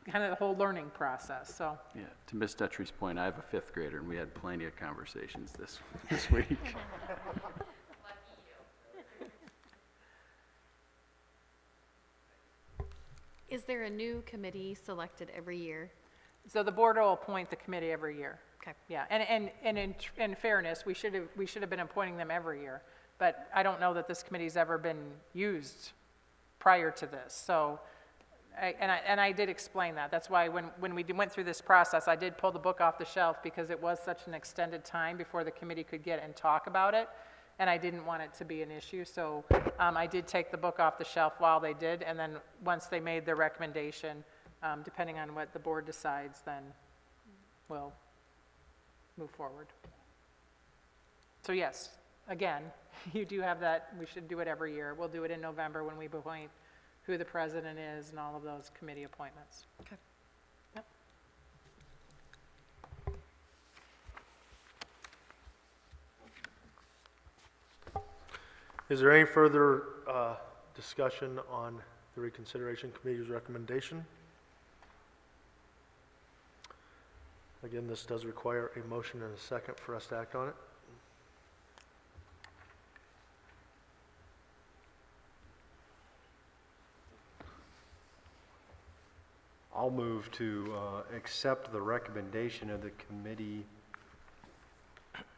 kind of the whole learning process, so. Yeah, to Ms. Dutry's point, I have a 5th grader, and we had plenty of conversations this week. Is there a new committee selected every year? So the board will appoint the committee every year. Okay. Yeah, and in fairness, we should have been appointing them every year, but I don't know that this committee's ever been used prior to this, so, I did explain that. That's why when we went through this process, I did pull the book off the shelf because it was such an extended time before the committee could get and talk about it, and I didn't want it to be an issue, so I did take the book off the shelf while they did, and then once they made their recommendation, depending on what the board decides, then we'll move forward. So yes, again, you do have that, we should do it every year. We'll do it in November when we appoint who the president is and all of those committee appointments. Okay. Yep. Is there any further discussion on the Reconsideration Committee's recommendation? Again, this does require a motion and a second for us to act on it. I'll move to accept the recommendation of the committee,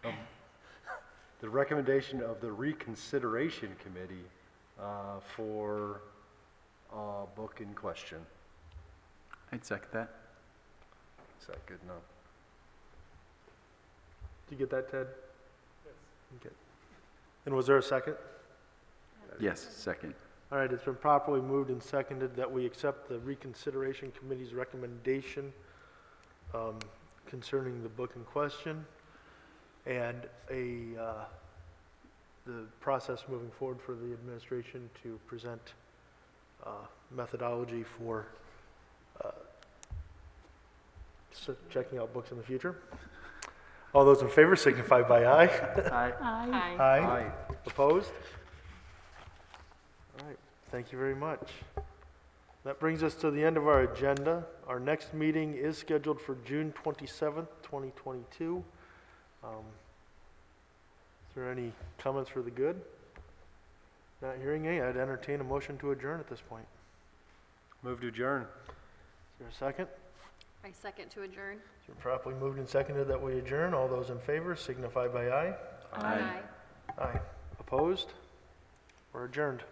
the recommendation of the Reconsideration Committee for book in question. I'd second that. Is that good enough? Did you get that, Ted? Yes. Okay. And was there a second? Yes, second. All right, it's been properly moved and seconded that we accept the Reconsideration Committee's recommendation concerning the book in question and the process moving forward for the administration to present methodology for checking out books in the future. All those in favor signify by aye. Aye. Aye. Aye. Opposed? All right, thank you very much. That brings us to the end of our agenda. Our next meeting is scheduled for June 27th, 2022. Is there any comments for the good? Not hearing any, I'd entertain a motion to adjourn at this point. Move to adjourn. Is there a second? I second to adjourn. It's been properly moved and seconded that we adjourn. All those in favor signify by aye. Aye. Aye. Opposed? We're adjourned.